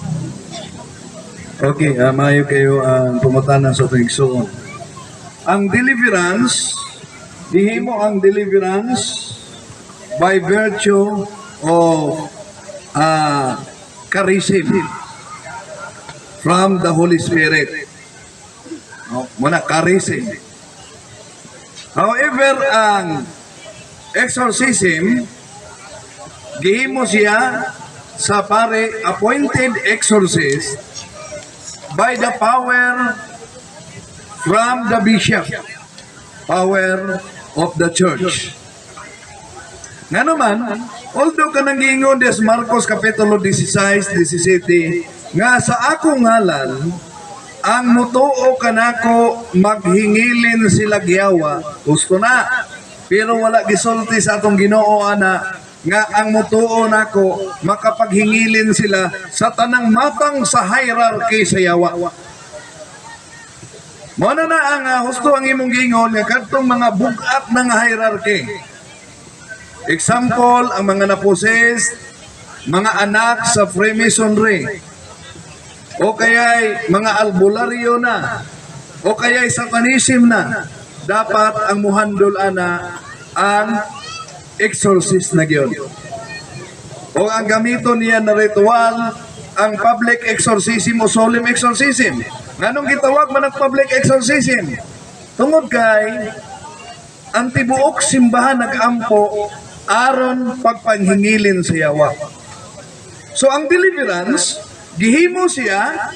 Okay, maayo kayo ang pumutanan sa tuwing suon. Ang deliverance, dihimo ang deliverance by virtue of charism from the Holy Spirit. Muna, charism. However, ang exorcism, gihimo siya sa pare appointed exorcist by the power from the bishop, power of the church. Nga naman, although kanang giingon des Marcos Kapitulo 16, 17, nga sa akong ngalan, ang mutuo kanako maghingilin sila giyawa, gusto na. Pero wala gisulti sa atong Ginoo ana, nga ang mutuo nako makapaghingilin sila sa tanang matang sa hierarchy sa yawa. Muna na ang husto ang imong gingon nga kadtong mga bugat ng hierarchy. Example, ang mga naposes, mga anak sa Freemasonry, o kaya'y mga albularyo na, o kaya'y satanism na, dapat ang muhandol ana ang exorcist na giyon. O ang gamiton niya na ritual, ang public exorcism o solemn exorcism. Nganong gitawag man ang public exorcism? Tungod kay ang tibuok simbahan nagampo aron pagpanghingilin sa yawa. So ang deliverance, gihimo siya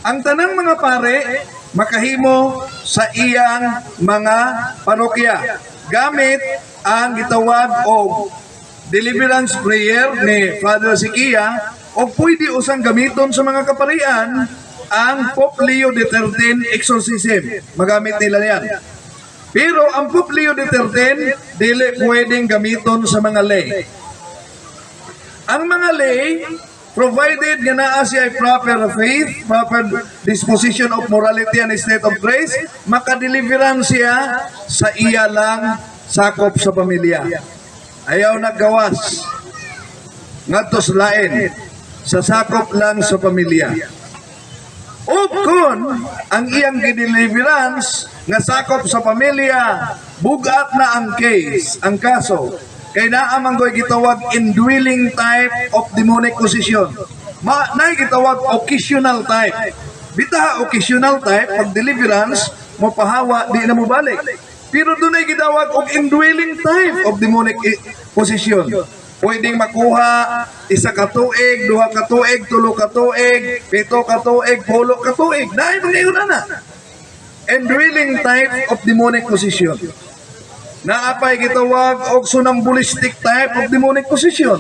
ang tanang mga pare makahimo sa iyang mga parokya gamit ang gitawag og deliverance prayer ni Father Sikia o pwede usang gamiton sa mga kaparian ang Pope Leo XIII exorcism. Magamit nila yan. Pero ang Pope Leo XIII dili pwedeng gamiton sa mga lay. Ang mga lay, provided nga naa siya ay proper faith, proper disposition of morality and state of grace, makadeliveran siya sa iya lang sakop sa pamilya. Ayaw naggawas ngadtos lain sa sakop lang sa pamilya. O kung ang iyang gideliverance nga sakop sa pamilya, bugat na ang case, ang kaso, kay naamang ko'y gitawag indwelling type of demonic possession. Naay gitawag occasional type. Bitaha occasional type, pag deliverance, mapahawa, di na mo balik. Pero doon ay gitawag og indwelling type of demonic possession. Pwedeng makuha isa ka tuig, duha ka tuig, tulo ka tuig, pito ka tuig, 10 ka tuig. Naay mga na. Indwelling type of demonic possession. Naapay gitawag og sonambulistic type of demonic possession.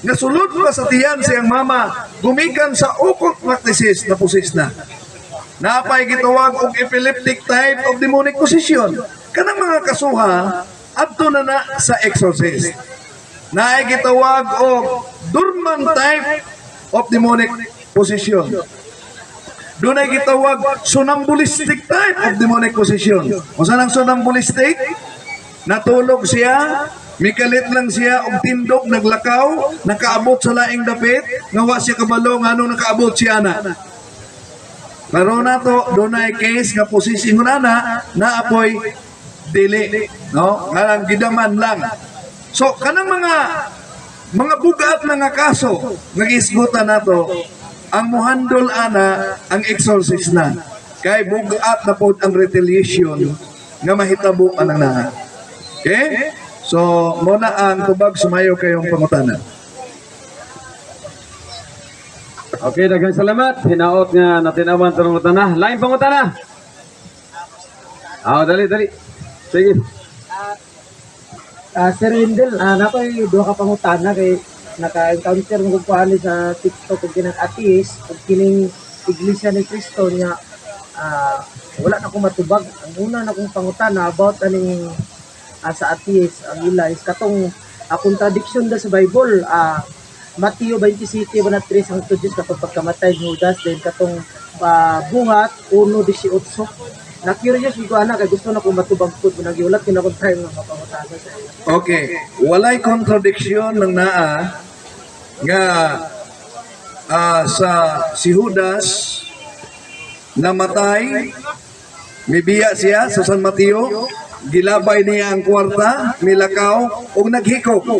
Nasulod pa sa tiyan siyang mama, gumikan sa occult practices na possess na. Naapay gitawag og epileptic type of demonic possession. Kanang mga kasuha adto na sa exorcist. Naay gitawag og dormant type of demonic possession. Doon ay gitawag sonambulistic type of demonic possession. O saan ang sonambulistic? Natulog siya, mikalit lang siya og tindog, naglakaw, nakaabot sa laing dapit, ngawa siya kabalo nga nung nakaabot siya na. Pero na to, doon ay case nga posisyon na apoy dili, no? Kanang gidaman lang. So kanang mga bugat nga kaso nagisgutan nato, ang muhandol ana ang exorcist na. Kay bugat na pod ang retaliation nga mahitabo anang na. Okay? So muna ang tubag sumayo kayong pangutana. Okay, daghang salamat. Hinaot nga natinawan sa pangutana. Lain pangutana. Dali. Sige. Sir Wendell, nakoy duha ka pangutana kay naka-encounter ng kumpani sa TikTok kung kinang atheist, kung kining Iglesia ni Cristo niya, wala na akong matubag. Ang una na akong pangutana about aning sa atheist, ang ila is katong contradiction da sa Bible, Mateo 27:13 ang tudis kapag pagkamatay ni Judas, then katong buhat 1:18 Na-curious ko ana kay gusto na ko matubag pud nagiulat kina ko time nga mapangutana sa iya. Okay, walay kontradiksyon ng naa nga sa si Judas namatay, mibiya siya sa San Mateo, gilabay niya ang kwarta, milakaw, o naghikok.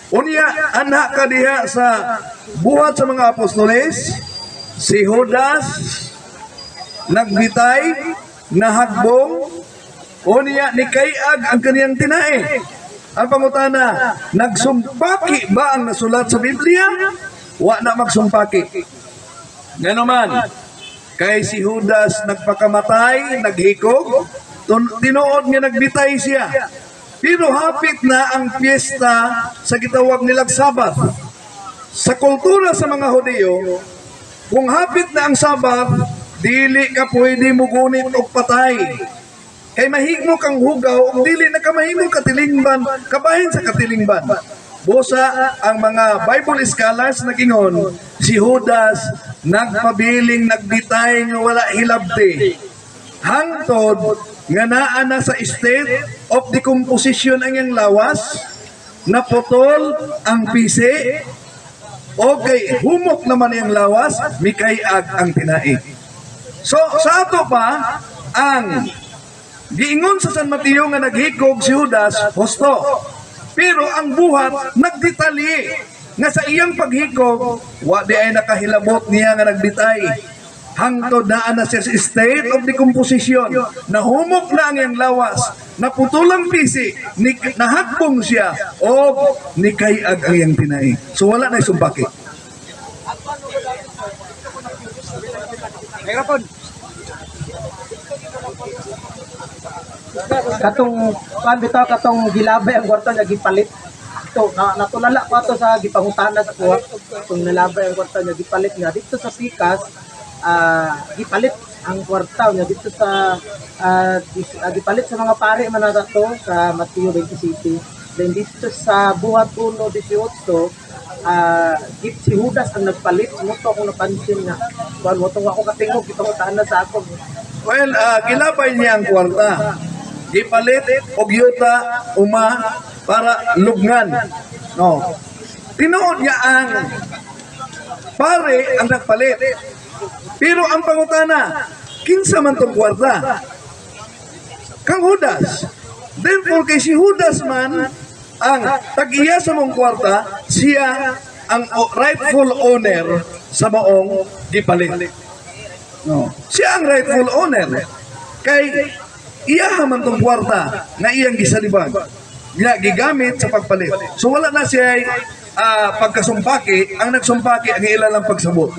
Unya, anak ka diha sa buhat sa mga apostoles, si Judas nagbitay, nahagbong, unya ni kayag ang kaniyang tinae. Ang pangutana, nagsumpaki ba ang nasulat sa Biblia? Wa na magsumpaki. Nga naman, kay si Judas nagpakamatay, naghikog, tinuod nga nagbitay siya. Pero hapit na ang piyesta sa gitawag nilang Sabat. Sa kultura sa mga Hudiyo, kung hapit na ang Sabat, dili ka pwede mugunit o patay. Kay mahigmo kang hugaw, o dili na ka mahimo katilingban, kabahin sa katilingban. Busa ang mga Bible scholars nagingon, si Judas nagpabiling nagbitay nga wala hilabti. Hangtod nga naa na sa state of decomposition ang iyang lawas, naputol ang pisi, o kay humok naman iyang lawas, mikayag ang tinai. So sa ato pa, ang giingon sa San Mateo nga naghikog si Judas, husto. Pero ang buhat, nagdetalye nga sa iyang paghikog, wa di ay nakahilabot niya nga nagbitay. Hangtod na na siya sa state of decomposition, nahumok na ang iyang lawas, naputulang pisi, nahagbong siya, o nikayag ang iyang tinai. So wala na isumpaki. Katong kuan bitaw katong gilabay ang kwarta niya gipalit. Ito natulala ko ato sa gipangutana sa kuha. Kung nalabay ang kwarta niya gipalit nga dito sa Pikas, gipalit ang kwarta niya dito sa gipalit sa mga pare man na to sa Mateo 27. Then dito sa Buhat 1:18, si Judas ang nagpalit. Muto akong napansin nga kuan mo ako katingog gipangutana sa ako. Well, gilabay niya ang kwarta. Gipalit og yuta uma para lugnan. No. Tinuod niya ang pare ang nagpalit. Pero ang pangutana, kinsa man tong kwarta? Kang Judas. Therefore kay si Judas man ang tag-iya sa mong kwarta, siya ang rightful owner sa maong gipalit. No. Siya ang rightful owner. Kay iya man tong kwarta na iyang gisalibag. Nga gigamit sa pagpalit. So wala na siya pagkasumpaki, ang nagsumpaki ang ilalang pagsabot.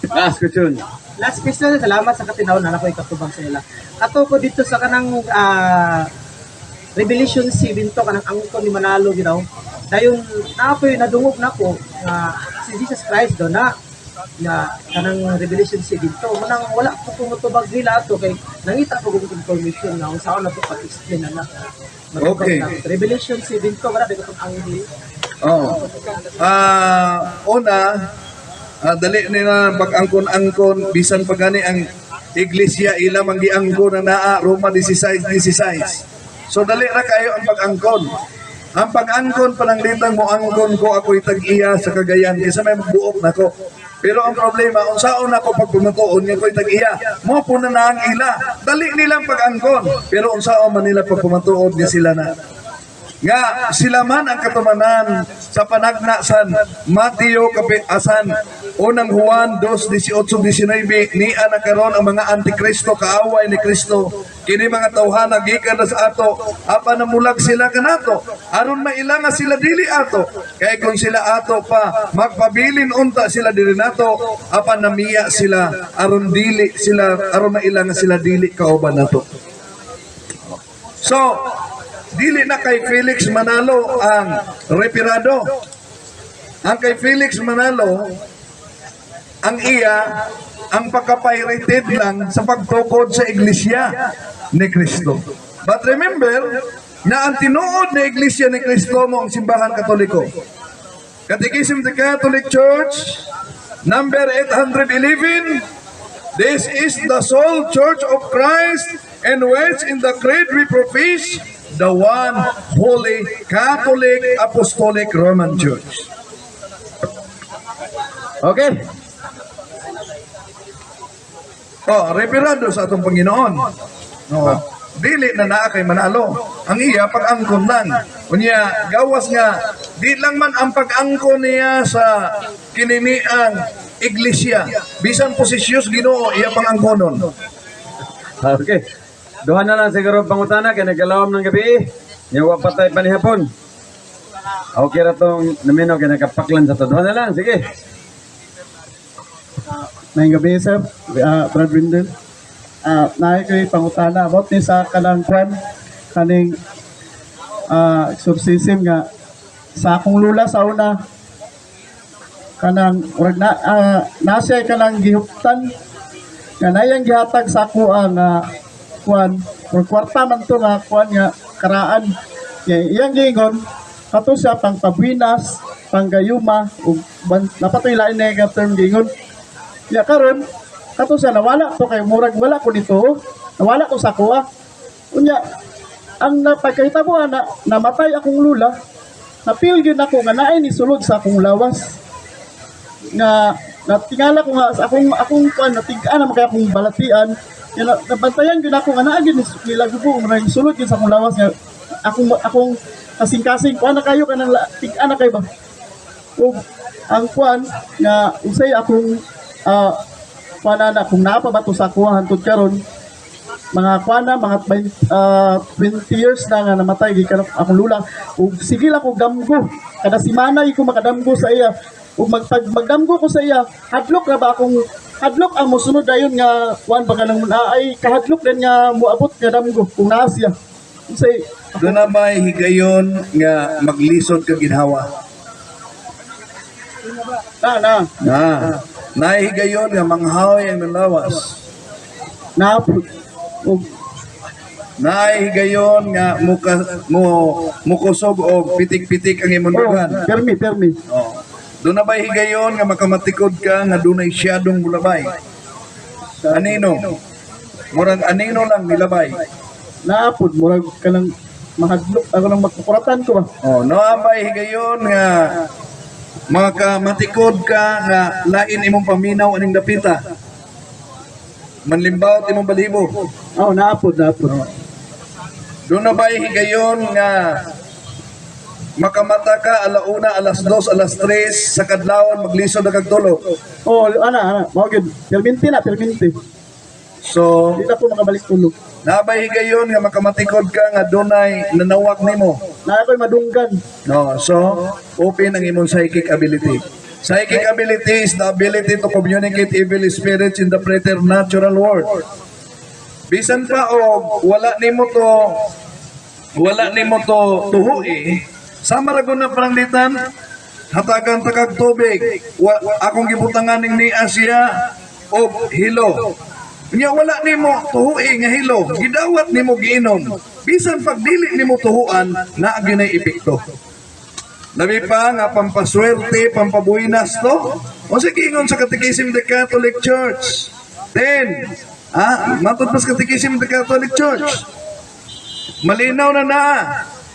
Last question. Last question, salamat sa katinaw na ako ikatubang sa nila. Ato ko dito sa kanang Revelation 7 to kanang angkon ni Manalo ginaw. Dayon napoy nadungog nako nga si Jesus Christ do na kanang Revelation 7 to. Manang wala ko tumutubag nila ato kay nangita ko kung information na kung saan na to pag-explain na. Okay. Revelation 7 to wala ko tong angli. Una, dali nila pag-angkon-angkon bisan pa gani ang iglesia ila manggiangkon na naa Roma 16:16. So dali ra kayo ang pag-angkon. Ang pag-angkon pananglitan mo angkon ko ako'y tag-iya sa Cagayan kaysa may buok nako. Pero ang problema unsaon ako pag pumatuon nga ko'y tag-iya mo puna na ang ila. Dali nilang pag-angkon pero unsaon man nila pag pumatuon nga sila na. Nga sila man ang katumanan sa panagna san Mateo asan unang Juan 2:18-19 ni ana karon ang mga antikristo kaaway ni Kristo kini mga tawhana gikan sa ato apan namulag sila kanato aron mailanga sila dili ato kay kung sila ato pa magpabilin unta sila dili nato apan namiya sila aron dili sila aron mailanga sila dili kauban nato. So dili na kay Felix Manalo ang retirado. Ang kay Felix Manalo, ang iya, ang pagka-pirated lang sa pagtukod sa iglesia ni Kristo. But remember, na ang tinuod na iglesia ni Kristo mo ang simbahan katoliko. Catechism of the Catholic Church, number 811, This is the sole church of Christ, and which in the creed we profess, the one holy Catholic Apostolic Roman Church. Okay. Referado sa atong Panginoon. Dili na naa kay manalo. Ang iya pag-angkon lang. Unya gawas nga di lang man ang pag-angkon niya sa kininiang iglesia. Bisan posisyos Ginoo iya pang-angkonon. Okay. Duha na lang siguro pangutana kay nagalawom ng gabi. Yawa patay pa ni hapon. Okay ra tong namino kay nakapaklan sa to. Duha na lang, sige. Ngayong gabi, sir, Brad Windel. Naay ko'y pangutana about ni sa kanang kwan, kaning exorcism nga sa akong lula sa una kanang urag na nasa kanang gihuptan nga nayang gihatag sa ako ang kwan or kwarta man to nga kwan nga karaan iyang giingon kato siya pang pabuinas panggayuma ug napatoy lain nga term giingon ya karon kato siya nawala to kay murag wala ko dito nawala ko sa kuha unya ang napagkahitabo na namatay akong lula napil gyud ako nga naay ni sulod sa akong lawas nga natingala ko nga sa akong kuan natig-an na magay akong balatian nabantayan gyud ako nga naa gyud nila gubo nga sulod gyud sa akong lawas nga akong kasing-kasing kuan na kayo kanang tig-an na kay ba ug ang kuan nga usay akong kuana kung napabato sa kuha hantod karon mga kuana mga 20 years na nga namatay gikan akong lula ug sige lang ko damgo kada semana ko makadamgo sa iya ug magdamgo ko sa iya hadlok ra ba akong hadlok ang mosunod dayon nga kuan ba kanang ay kahadlok din nga moabot nga damgo kung naa siya say doon na ba higayon nga maglisod ka ginhawa? Nahigayon nga manghaw ang lawas. Nahigayon nga mukusog o pitik-pitik ang imong dugan. Permi. Doon na ba higayon nga makamatikod ka nga dunay siyadong bulabay? Anino? Murag anino lang nilabay. Naapod murag kanang mahadlok ako nang magkukuratan ko ba? Naabay higayon nga makamatikod ka nga lain imong paminaw aning dapita. Manlimbaw imong balibo. Naapod. Doon na ba higayon nga makamata ka alauna, alas 2, alas 3 sa kadlawon maglisod na kagtulog? Ana, mawagid. Perminti. So, di na po makabalik tulog. Nabay higayon nga makamatikod ka nga dunay nanawag nimo. Na ako'y madunggan. So open ang imong psychic ability. Psychic ability is the ability to communicate evil spirits in the preternatural world. Bisan pa wala nimo to tuhui. Sama ra na paranglitan hatagan takag tubig. Akong gibutangan ning ni Asia og hilo. Nya wala nimo tuhui nga hilo, gidawat nimo giinom. Bisan pag dili nimo tuhuan, naa ginay epekto. Labi pa nga pampaswerte, pampabuinas to. O sa giingon sa Catechism of the Catholic Church. 10. Matod pa sa Catechism of the Catholic Church. Malinaw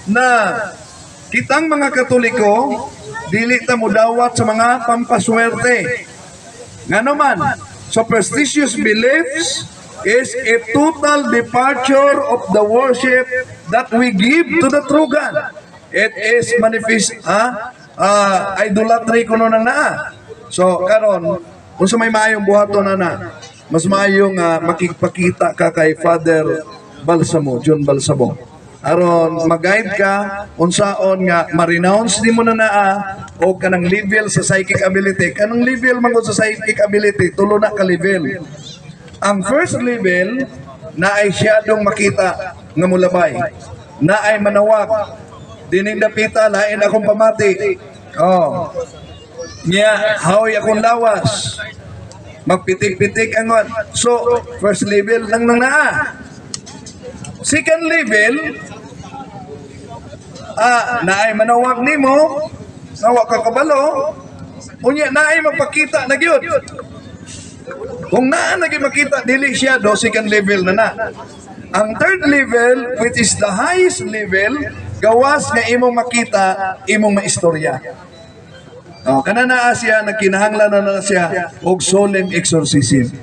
na kitang mga Katoliko dili ta mudawat sa mga pampaswerte. Ngano man, superstitious beliefs is a total departure of the worship that we give to the true God. It is manifest idolatry kuno nang naa. So karon kung sa may maayong buhaton na mas maayong makikipakita ka kay Father Balsamo, John Balsamo. Aron mag-guide ka unsaon nga ma-renounce nimo na o kanang level sa psychic ability. Kanang level man sa psychic ability tulo na ka level. Ang first level na ay siyadong makita nga mulabay, na ay manawak dining dapita lain akong pamati. Nya haoy akong lawas. Magpitik-pitik angon. So first level lang nang naa. Second level, naay manawag nimo, nawa ka kabalo, unya naay magpakita na gyud. Kung naa naging makita, dili siya do second level na na. Ang third level, which is the highest level, gawas nga imong makita, imong maistorya. Kana na siya, nagkinahanglan na siya og solemn exorcism.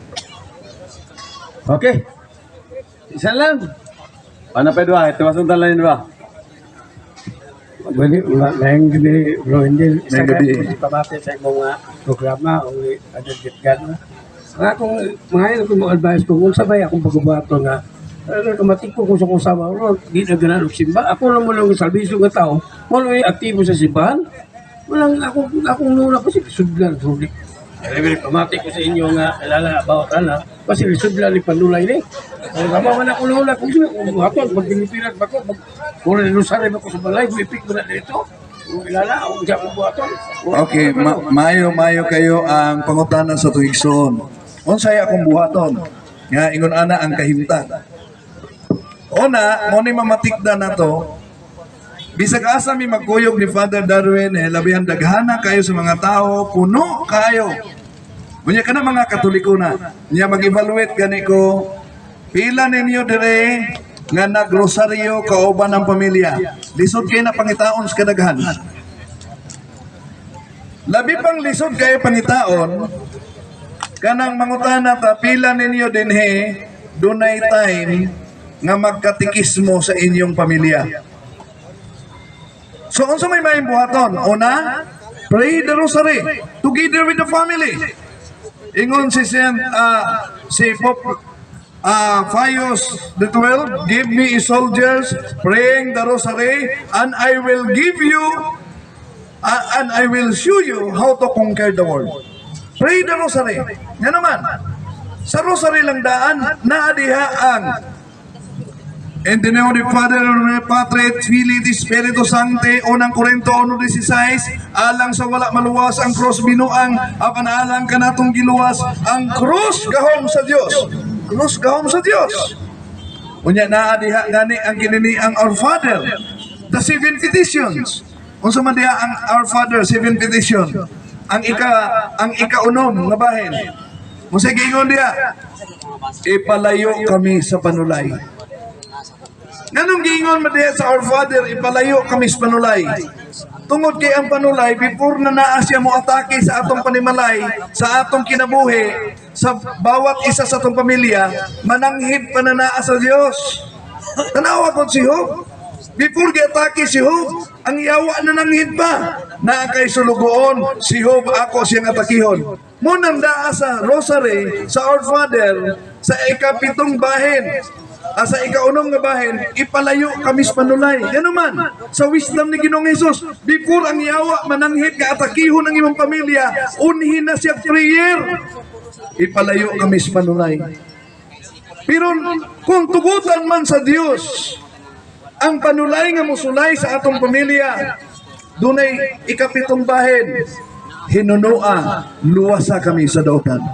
Okay. Isa lang. Ano pa dua? Ito masundan lang yun ba? Ngayong gabi, bro, hindi. Ngayong gabi. Pamati sa mga programa o adagitgan na. Nga kung mga kung advice ko, kung sabay akong pagbabato nga, kamatik ko kung sa kung sama, di na ganaan og simba. Ako lang mo lang salbisyo nga tao, mo lang aktibo sa simbahan. Walang akong nuna kasi sudlan, sulit. Pamati ko sa inyo nga, alala, about ala, kasi sudlan ni panulay ni. Kung kama man ako nula, kung ako, magdilipirat ba ko, kung nilusari ba ko sa balay, buipik mo na dito. Kung ilala, akong siya kong buhaton. Okay, mayo kayo ang pangutanan sa tuigsoon. Unsay akong buhaton? Nga ingon ana ang kahimtang. Una, mo ni mamatikda na to. Bisag asa mi magkuyog ni Father Darwin, labihan daghana kayo sa mga tao, puno kayo. Unya kana mga Katoliko na. Niya mag-evaluate gani ko, pila ninyo dire nga nagrosaryo kauban ng pamilya. Lisod kayo na pangitaon sa kadaghan. Labi pang lisod kayo pangitaon, kanang mangutana ta pila ninyo dinhi dunay time nga magkatikismo sa inyong pamilya. So unsa may maayong buhaton? Una, pray the rosary together with the family. Ingon si Pope Pius XII, give me soldiers praying the rosary, and I will give you and I will show you how to conquer the world. Pray the rosary. Yan naman. Sa rosary lang daan, naadiha ang in the name of the Father, and the Patri, Filii, the Spiritu Sancti, unang Korinto 1:16, alang sa wala maluwas ang cross binuang, apan alang kanatong giluwas, ang cross gahom sa Dios. Cross gahom sa Dios. Unya naadiha gani ang kinini ang Our Father, the seven petitions. Unsa man diha ang Our Father, seven petition? Ang ika-unom nga bahin. Musay gingon diha, ipalayo kami sa panulay. Nganong giingon mo diya sa Our Father, ipalayo kami sa panulay? Tungod kay ang panulay, before na naa siya mo atake sa atong panimalay, sa atong kinabuhi, sa bawat isa sa atong pamilya, mananghid pa na naa sa Diyos. Tanawa ko si Job. Before gi-atake si Job, ang yawa na nanghid pa. Na kay sulugoon, si Job ako siyang atakihon. Munang daa sa rosary, sa Our Father, sa ikapitong bahin, sa ika-unom nga bahin, ipalayo kami sa panulay. Yan naman, sa wisdom ni Ginoong Hesus, before ang yawa mananghit nga atakihon ng imong pamilya, unhin na siya prayer, ipalayo kami sa panulay. Pero kung tugutan man sa Dios ang panulay nga musulay sa atong pamilya, dunay ikapitong bahin, hinunua, luwasa kami sa dautan.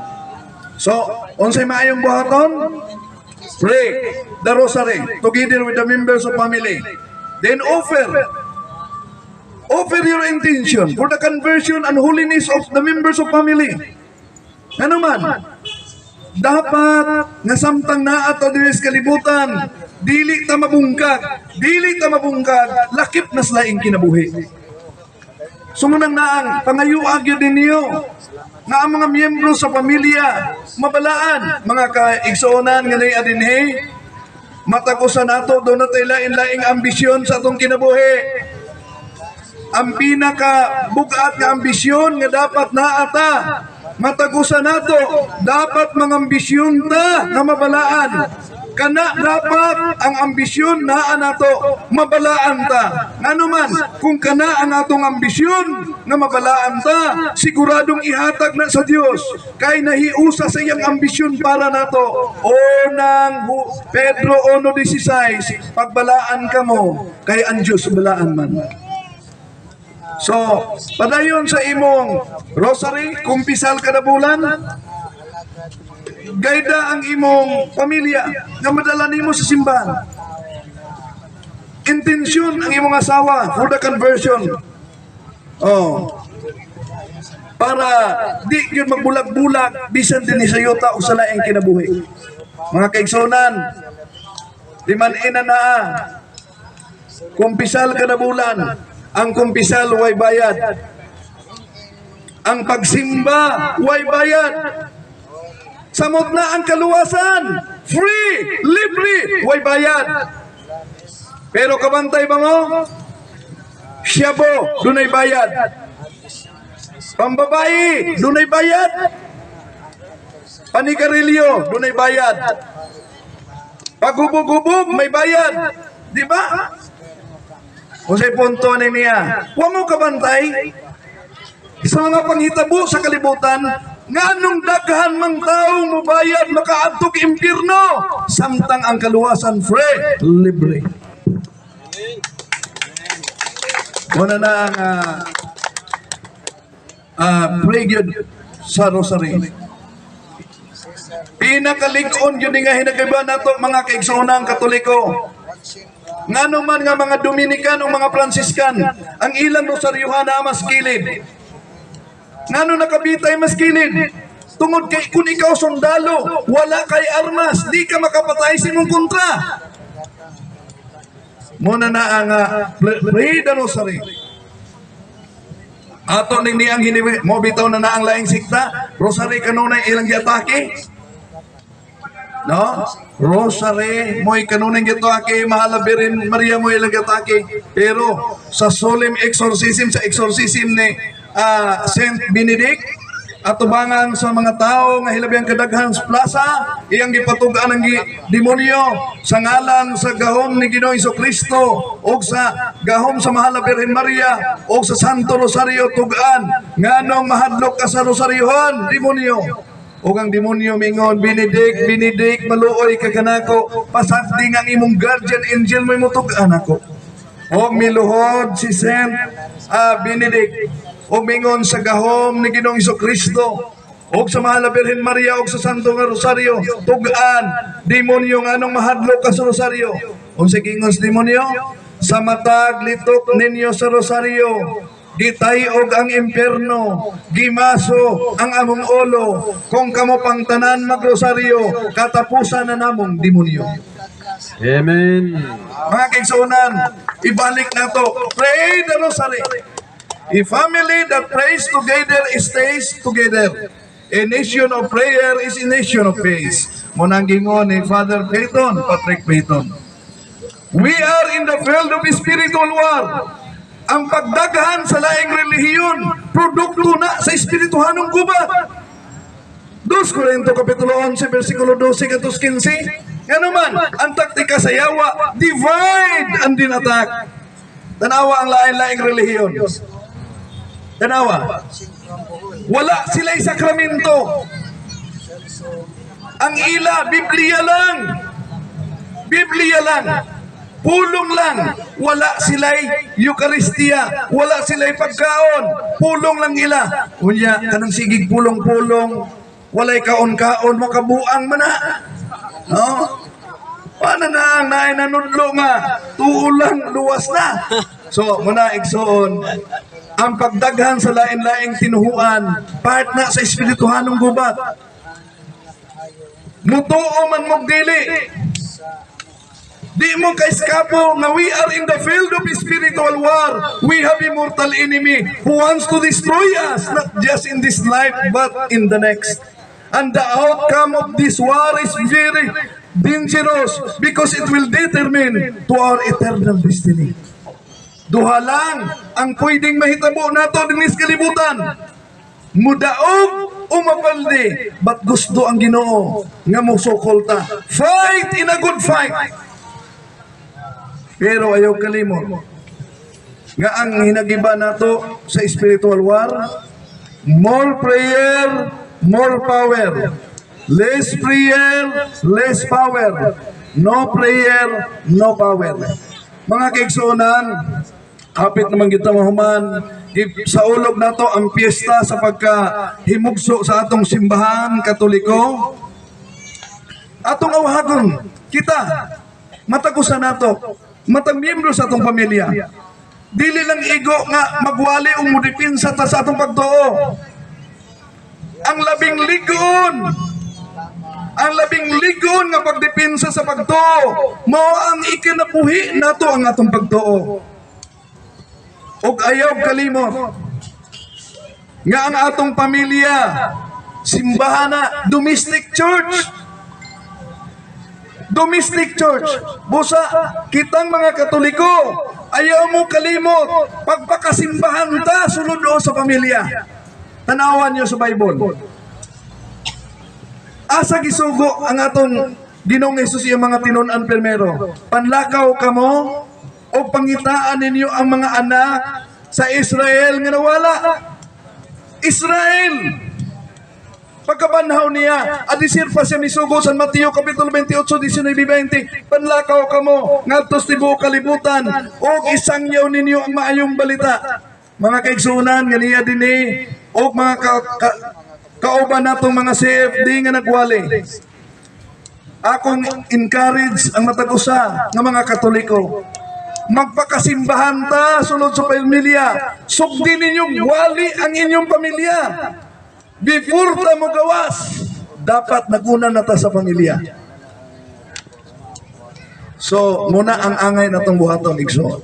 So, unsay maayong buhaton? Pray the rosary together with the members of family. Then offer your intention for the conversion and holiness of the members of family. Ano man, dapat nga samtang naa to diri sa kalibutan, dili ta mabungkag, lakip na slaing kinabuhi. Sumunang naang pangayuag yun din niyo nga ang mga miyembro sa pamilya mabalaan, mga kaigsuonan nga nay adinhi, matagusan nato do na tay lain-laing ambisyon sa atong kinabuhi. Ang pinaka bugat nga ambisyon nga dapat naata matagusan nato, dapat mga ambisyon ta nga mabalaan. Kana dapat ang ambisyon naa nato mabalaan ta. Ngano man kung kana ang atong ambisyon nga mabalaan ta, siguradong ihatag na sa Dios kay nahiusa sa iyang ambisyon para nato. Unang Pedro 1:16, pagbalaan kamo kay ang Dios balaan man. So, padayon sa imong rosary, kumpisal kada bulan, gaida ang imong pamilya nga madala nimo sa simbahan. Intensyon ang imong asawa for the conversion. para di yun magbulag-bulag bisan din ni sayota o sa laing kinabuhi. Mga kaigsonan, di man inanaa, kumpisal kada bulan, ang kumpisal way bayad. Ang pagsimba way bayad. Samot na ang kaluwasan, free, libre, way bayad. Pero kabantay ba mo? Siyabo, dunay bayad. Pambabayi, dunay bayad. Panigarilyo, dunay bayad. Paghubog-hubog, may bayad. Di ba? Kung sa'y punto niya, huwag mo kabantay. Sa mga panghitabo sa kalibutan, nga nung daghan mang tao mo bayad, makaadtog impirno, samtang ang kaluwasan, free, libre. Muna na ang pray yun sa rosary. Pinakalikon yun nga hinagiba nato mga kaigsoonang Katoliko. Nga naman nga mga Dominican o mga Franciscan, ang ilang rosaryuhan na mas kilid. Nga nung nakabitay mas kilid, tungod kay kung ikaw sundalo, wala kay armas, di ka makapatay sa imong kontra. Muna na ang pray the rosary. Ato ning niyang mo bitaw na ang laing sikta, rosary kanunay ilang giatake. No? Rosary mo'y kanunay giatake, Mahal Birhen Maria mo ilang giatake. Pero sa solemn exorcism, sa exorcism ni Saint Benedict, atubangan sa mga tao nga hilabi ang kadaghan sa plaza, iyang gipatugaan ng demonyo sa ngalan sa gahom ni Ginoong Jesucristo o sa gahom sa Mahal Birhen Maria o sa Santo Rosario tugaan nganong mahadlok ka sa rosaryohan, demonyo. O ang demonyo mingon, Benedict, Benedict, maluoy ka kanako, pasagding ang imong guardian angel mo tugaan ako. O miluhod si Saint Benedict, o mingon sa gahom ni Ginoong Jesucristo o sa Mahal Birhen Maria o sa Santo nga Rosario, tugaan demonyo nga anong mahadlok ka sa Rosario. Unsa gingon sa demonyo? Sa matag litok ninyo sa Rosario, gitayog ang impierno, gimaso ang among ulo, kung kamo pang tanan magrosaryo, katapusan na namong demonyo. Amen. Mga kaigsunan, ibalik na to. Pray the rosary. A family that prays together stays together. A nation of prayer is a nation of peace. Munang gingon ni Father Peyton, Patrick Peyton. We are in the field of spiritual war. Ang pagdaghan sa laing relihiyon, produkto na sa espirituhanong gubat. 2 Corinto Kapitulo 11, versikulo 12 at 15. Nga naman, ang taktika sa yawa, divide and then attack. Tanawa ang lain-laing relihiyon. Tanawa. Wala sila'y sakramento. Ang ila, Biblia lang. Biblia lang. Pulong lang. Wala sila'y Eucharistia. Wala sila'y pagkaon. Pulong lang ila. Unya, kanang sigig pulong-pulong. Wala'y kaon-kaon, makabuang mana. No? Paano na ang nainanudlo nga? Tuulang luwas na. So, muna igsoon, ang pagdaghan sa lain-laing tinuhuan, part na sa espirituhanong gubat. Mutuo man mong dili. Di mo kaiskapo nga we are in the field of spiritual war. We have immortal enemy who wants to destroy us, not just in this life, but in the next. And the outcome of this war is very dangerous because it will determine to our eternal destiny. Duha lang ang pwedeng mahitabo nato dinis kalibutan. Mudaog o mapaldi, but gusto ang Ginoo nga musukolta. Fight in a good fight. Pero ayaw kalimot nga ang hinagiba nato sa spiritual war, more prayer, more power. Less prayer, less power. No prayer, no power. Mga kaigsunan, hapit naman kita mahuman, sa ulog na to ang piyesta sa pagkahimugso sa atong simbahan Katoliko. Atong awahagon, kita, matagusan na to, matang miyembro sa atong pamilya. Dili lang igo nga magwali o mudipinsa ta sa atong pagtuo. ang labing ligon. Ang labing ligon nga pagdepensa sa pagtuo mao ang ikinabuhi nato ang atong pagtuo. Ug ayaw kalimot nga ang atong pamilya, simbahana, domestic church. Domestic church. Busa, kitang mga Katoliko, ayaw mo kalimot, pagpakasimbahan ta, sunod o sa pamilya. Tanawan nyo sa Bible. Asa gisugo ang atong Ginoong Hesus iyang mga tinunan primero. Panlakaw kamo o pangitaan ninyo ang mga anak sa Israel nga nawala. Israel! Pagkabanhaw niya, adisir pa siya misugo sa Mateo Kapitulo 28, 19-20, panlakaw kamo, ngadtos tibuok kalibutan, o isangyaw ninyo ang maayong balita. Mga kaigsunan, ganiya din o mga kauban natong mga CFD nga nagwali. Akong encourage ang matagusa ng mga Katoliko. Magpakasimbahan ta sulod sa pamilya. Sugdi ninyong wali ang inyong pamilya. Before ta mo gawas, dapat naguna na ta sa pamilya. So, muna ang angay na itong buhaton, igsoon.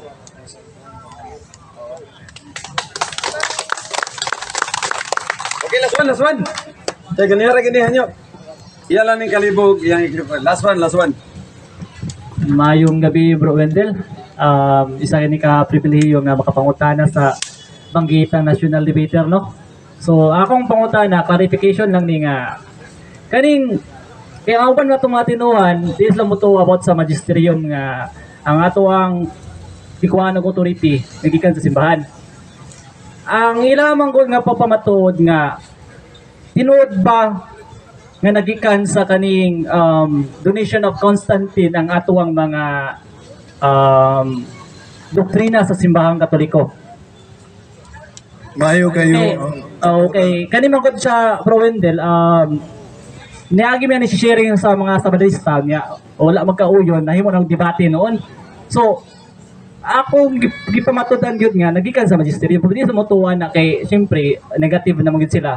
Okay, last one. Kaya ganyan rin ginihan nyo. Iyalan ng kalibog, last one. Mayong gabi, Bro Wendell. Isa ni ka-pribilehiyo nga makapangutana sa Banggitang National Debater, no? So, akong pangutana, clarification lang ni nga. Kaning, kaya ako na itong mga tinuhan, this lang mo to about sa magisterium nga ang ato ang Bicuanong Authority, nagikan sa simbahan. Ang ilamang ko nga papamatuod nga, tinuod ba nga nagikan sa kaning donation of Constantine ang ato ang mga doktrina sa simbahang Katoliko? Mayo kayo. Okay. Kanimang ko sa Bro Wendell, niagi mo yan i-sharing sa mga sabadista niya, wala magkauyon, nahimo ng debate noon. So, akong gipamatudan yun nga, nagikan sa magisterium. Pag di sa mutuan na kay, siyempre, negative naman yun sila.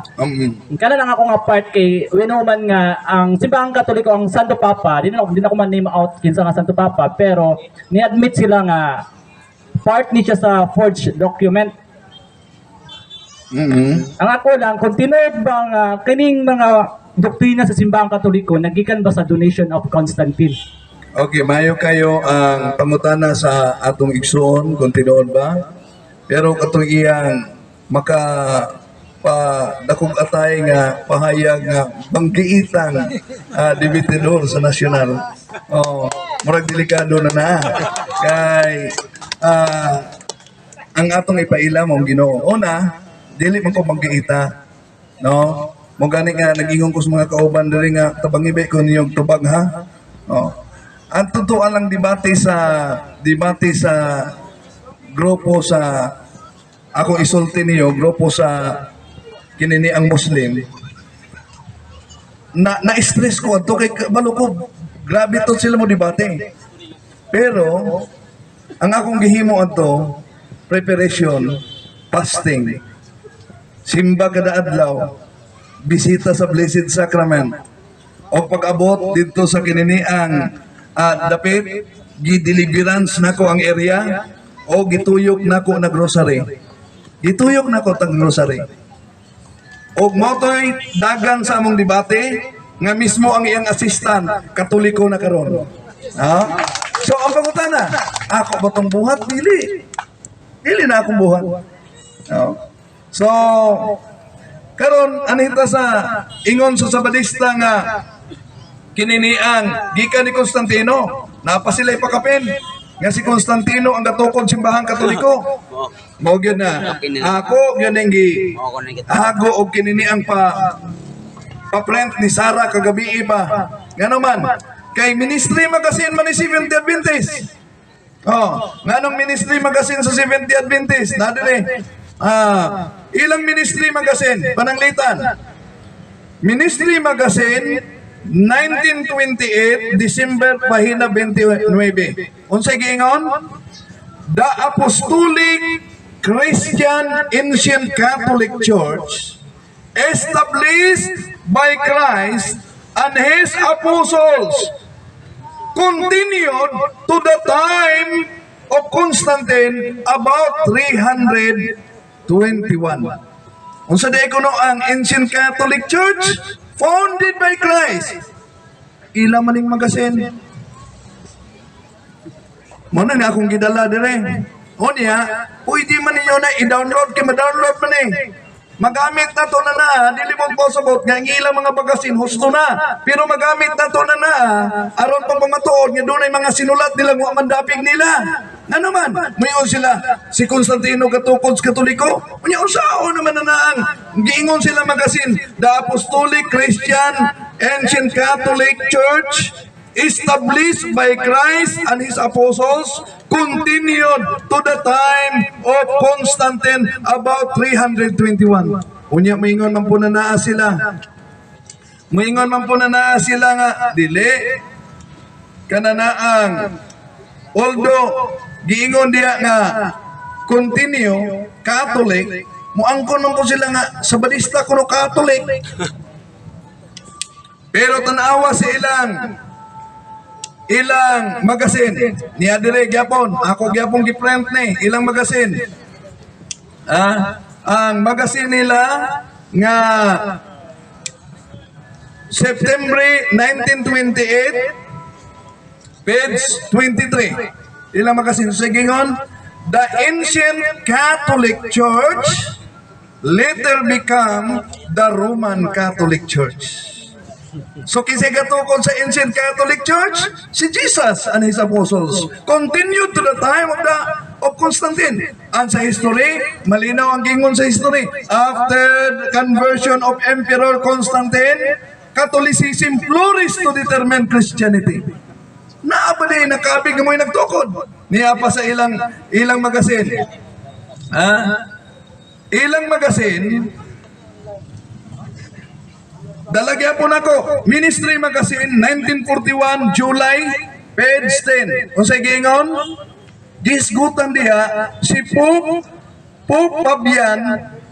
Kala lang ako nga part kay, winuman nga, ang simbahang Katoliko, ang Santo Papa, di na ako man name out kinsa nga Santo Papa, pero ni-admit sila nga, part ni siya sa forged document. Ang ako lang, continued ba nga kaning mga doktrina sa simbahang Katoliko nagikan ba sa donation of Constantine? Okay, mayo kayo ang pangutana sa atong igsoon kung tinuod ba. Pero katong iyang maka dakog atay nga pahayag nga banggiitang debitador sa nasyonal. Oh, murag delikado na. Kay ang atong ipaila mong Ginoo. Una, dili man ko banggiita. No? Mo gani nga nag-ingon ko sa mga kauban diri nga tabangibe ko ninyong tubag ha. Oh. Ang totoo lang debate sa grupo sa ako isulti niyo grupo sa kinini ang Muslim na-stress ko ato kay balo ko grabe to sila mo debate. Pero ang akong gihimo ato preparation, fasting, simba kada adlaw, bisita sa Blessed Sacrament, o pag-abot dito sa kininiang dapit, gi-deliverance nako ang area, o gituyok nako na grocery. Gituyok nako tag grocery. O motoy dagan sa among debate, nga mismo ang iyang assistant, Katoliko na karon. So ang pangutana, ako ba tong buhat? Dili na akong buhat. So, karon anita sa ingon sa Sabadista nga kininiang gikan ni Constantino, napa sila'y pakapin nga si Constantino ang gatukod simbahang Katoliko. Mao gyud na. Ako gyud ning hago og kininiang pa-print ni Sara kagabi iba. Ngano man kay Ministry Magazine man ni Seventh Adventist. Nganong Ministry Magazine sa Seventh Adventist? Nadire. Ilang Ministry Magazine pananglitan? Ministry Magazine 1928 December pahina 29. Unsay giingon? The Apostolic Christian Ancient Catholic Church established by Christ and His apostles, continued to the time of Constantine about 321. Unsa day kuno ang ancient Catholic Church founded by Christ. Ila maning magasin. Mo na akong gidala dire. O niya, pwede man ninyo na i-download kay ma-download man eh. Magamit na to na dili mo po sabot nga ang ilang mga bagasin husto na. Pero magamit na to na aron pang pamatuod nga dunay mga sinulat nila wa man dapig nila. Nga naman, mayon sila si Constantino katukod sa Katoliko. Unya usao naman na ang giingon sila magasin, the Apostolic Christian Ancient Catholic Church established by Christ and His apostles, continued to the time of Constantine about 321. Unya maingon man po na naa sila. Maingon man po na naa sila nga dili kananaang although giingon diya nga continue Catholic, muangkon man po sila nga Sabadista kuno Catholic. Pero tanawa sa ilang magasin niya dire gyapon ako gyapon giprint ni ilang magasin ang magasin nila nga September 1928 page 23 ilang magasin sigingon, the ancient Catholic Church later become the Roman Catholic Church. So kinsa gatukod sa ancient Catholic Church? Si Jesus and His apostles continued to the time of Constantine. And sa history, malinaw ang gingon sa history. After the conversion of Emperor Constantine, Catholicism flourished to determine Christianity. Naapa din, nakabig mo yung nagtukod. Niya pa sa ilang magasin. Ilang magasin, dalagya po nako, Ministry Magazine, 1941, July, page 10. Kung sa gingon, gisgutan diha, si Pope Fabian,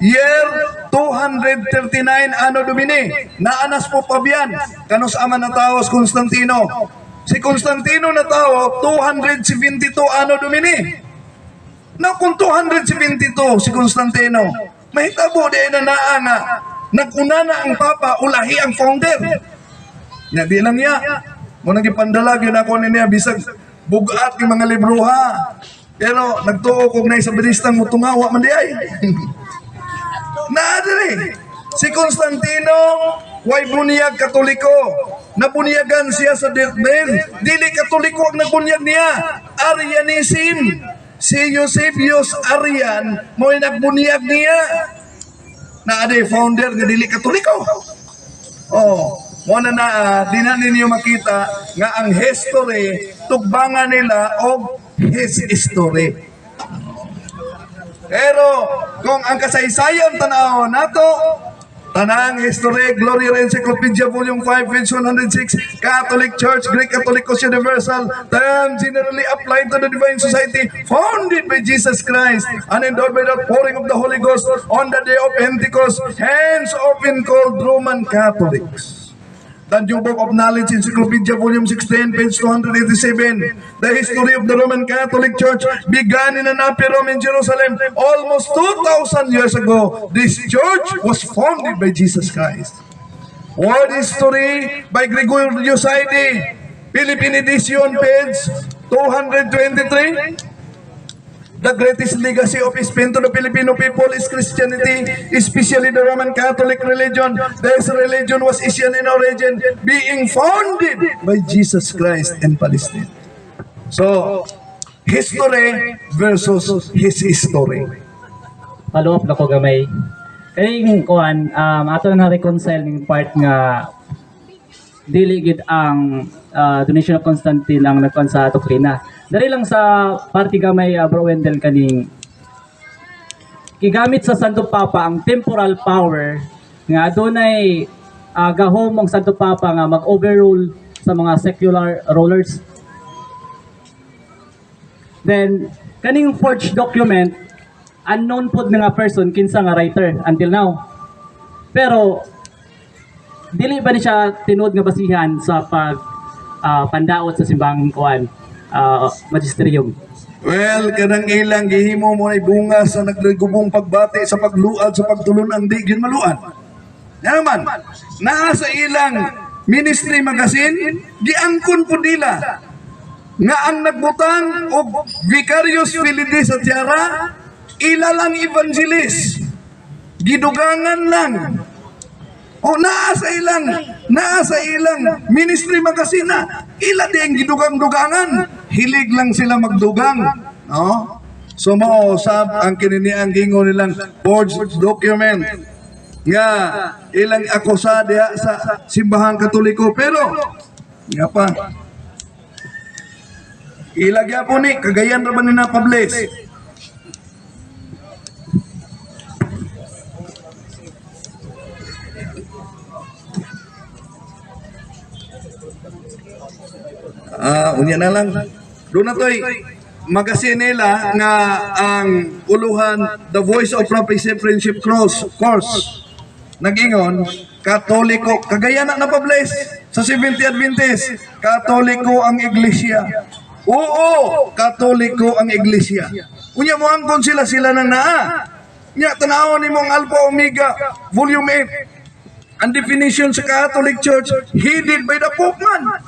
year 239 Anno Domini. Naanas Pope Fabian, kanus ama na taos Constantino. Si Constantino na tao, 272 Anno Domini. Na kung 272 si Constantino, mahitabo din na naa nga, naguna na ang Papa, ulahi ang founder. Nga di lang niya. Muna gipandalag yun ako niya, bisag bugat yung mga libruha. Pero nagtuo kong na sa Badistang mutungawa man di ay. Naadari. Si Constantino, way bunyag Katoliko. Nabunyagan siya sa Dirtben. Dili Katoliko ang nagbunyag niya. Arianism. Si Eusebius Arian, mo'y nagbunyag niya. Na ada founder nga dili Katoliko. Oh, mo na di na ninyo makita nga ang history tugbangan nila og his history. Pero kung ang kasaysayan tanaw nato, tanang history, Gloria Encyclopedia Volume 5, page 106, Catholic Church, Greek Catholicos Universal, term generally applied to the Divine Society, founded by Jesus Christ, and endowed by the pouring of the Holy Ghost on the day of Pentecost, hence often called Roman Catholics. The New Book of Knowledge, Encyclopedia Volume 16, page 287, the history of the Roman Catholic Church began in an upper Rome in Jerusalem almost 2,000 years ago. This church was founded by Jesus Christ. World History by Gregorio Saidi, Philippine edition, page 223. The greatest legacy of Spain to the Filipino people is Christianity, especially the Roman Catholic religion. This religion was Asian in origin, being founded by Jesus Christ in Palestine. So, history versus his history. Follow up na ko gamay. Kayong kuan, ato na reconcile ng part nga dili gid ang donation of Constantine ang nagkuan sa doktrina. Dari lang sa party gamay Bro Wendell kaning gigamit sa Santo Papa ang temporal power nga adunay gahom ang Santo Papa nga mag-overrule sa mga secular rulers. Then kaning forged document unknown pod nga person kinsa nga writer until now. Pero dili ba ni siya tinuod nga basihan sa pag pandaot sa simbang kuan magisterium? Well, kanang ilang gihimo mo ay bunga sa nagligubong pagbati sa pagluad sa pagtulon ang di gyud maluan. Yan naman, naa sa ilang ministry magazine, giangkon po nila nga ang nagbutang og Vicarious Filides sa Tiara, ila lang evangelist. Gidugangan lang. O naa sa ilang ministry magazine na ila di ang gidugang-dugangan. Hilig lang sila magdugang. No? So mausap ang kininiang gingo nilang forged document nga ilang akusa diha sa simbahang Katoliko, pero nga pa ilagya po ni kagayan ra ba ni na-publish. Unya na lang. Doon na to'y magazine nila nga ang uluhan The Voice of Prophecy Friendship Course nag-ingon, Katoliko, kagaya na na-publish sa 70 Adventist, Katoliko ang iglesia. Oo, Katoliko ang iglesia. Unya mo angkon sila nang naa. Nya tanawon ni mong Alpha Omega Volume 8. Ang definition sa Catholic Church headed by the Pope man.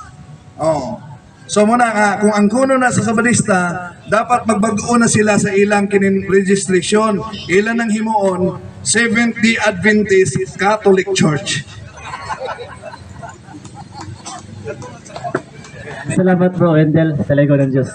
Oh. So muna nga, kung ang kuno na sa Sabadista, dapat magbago na sila sa ilang kinin registration. Ilan ang himuon? 70 Adventist Catholic Church. Salamat bro, Wendell. Talaga ng Diyos.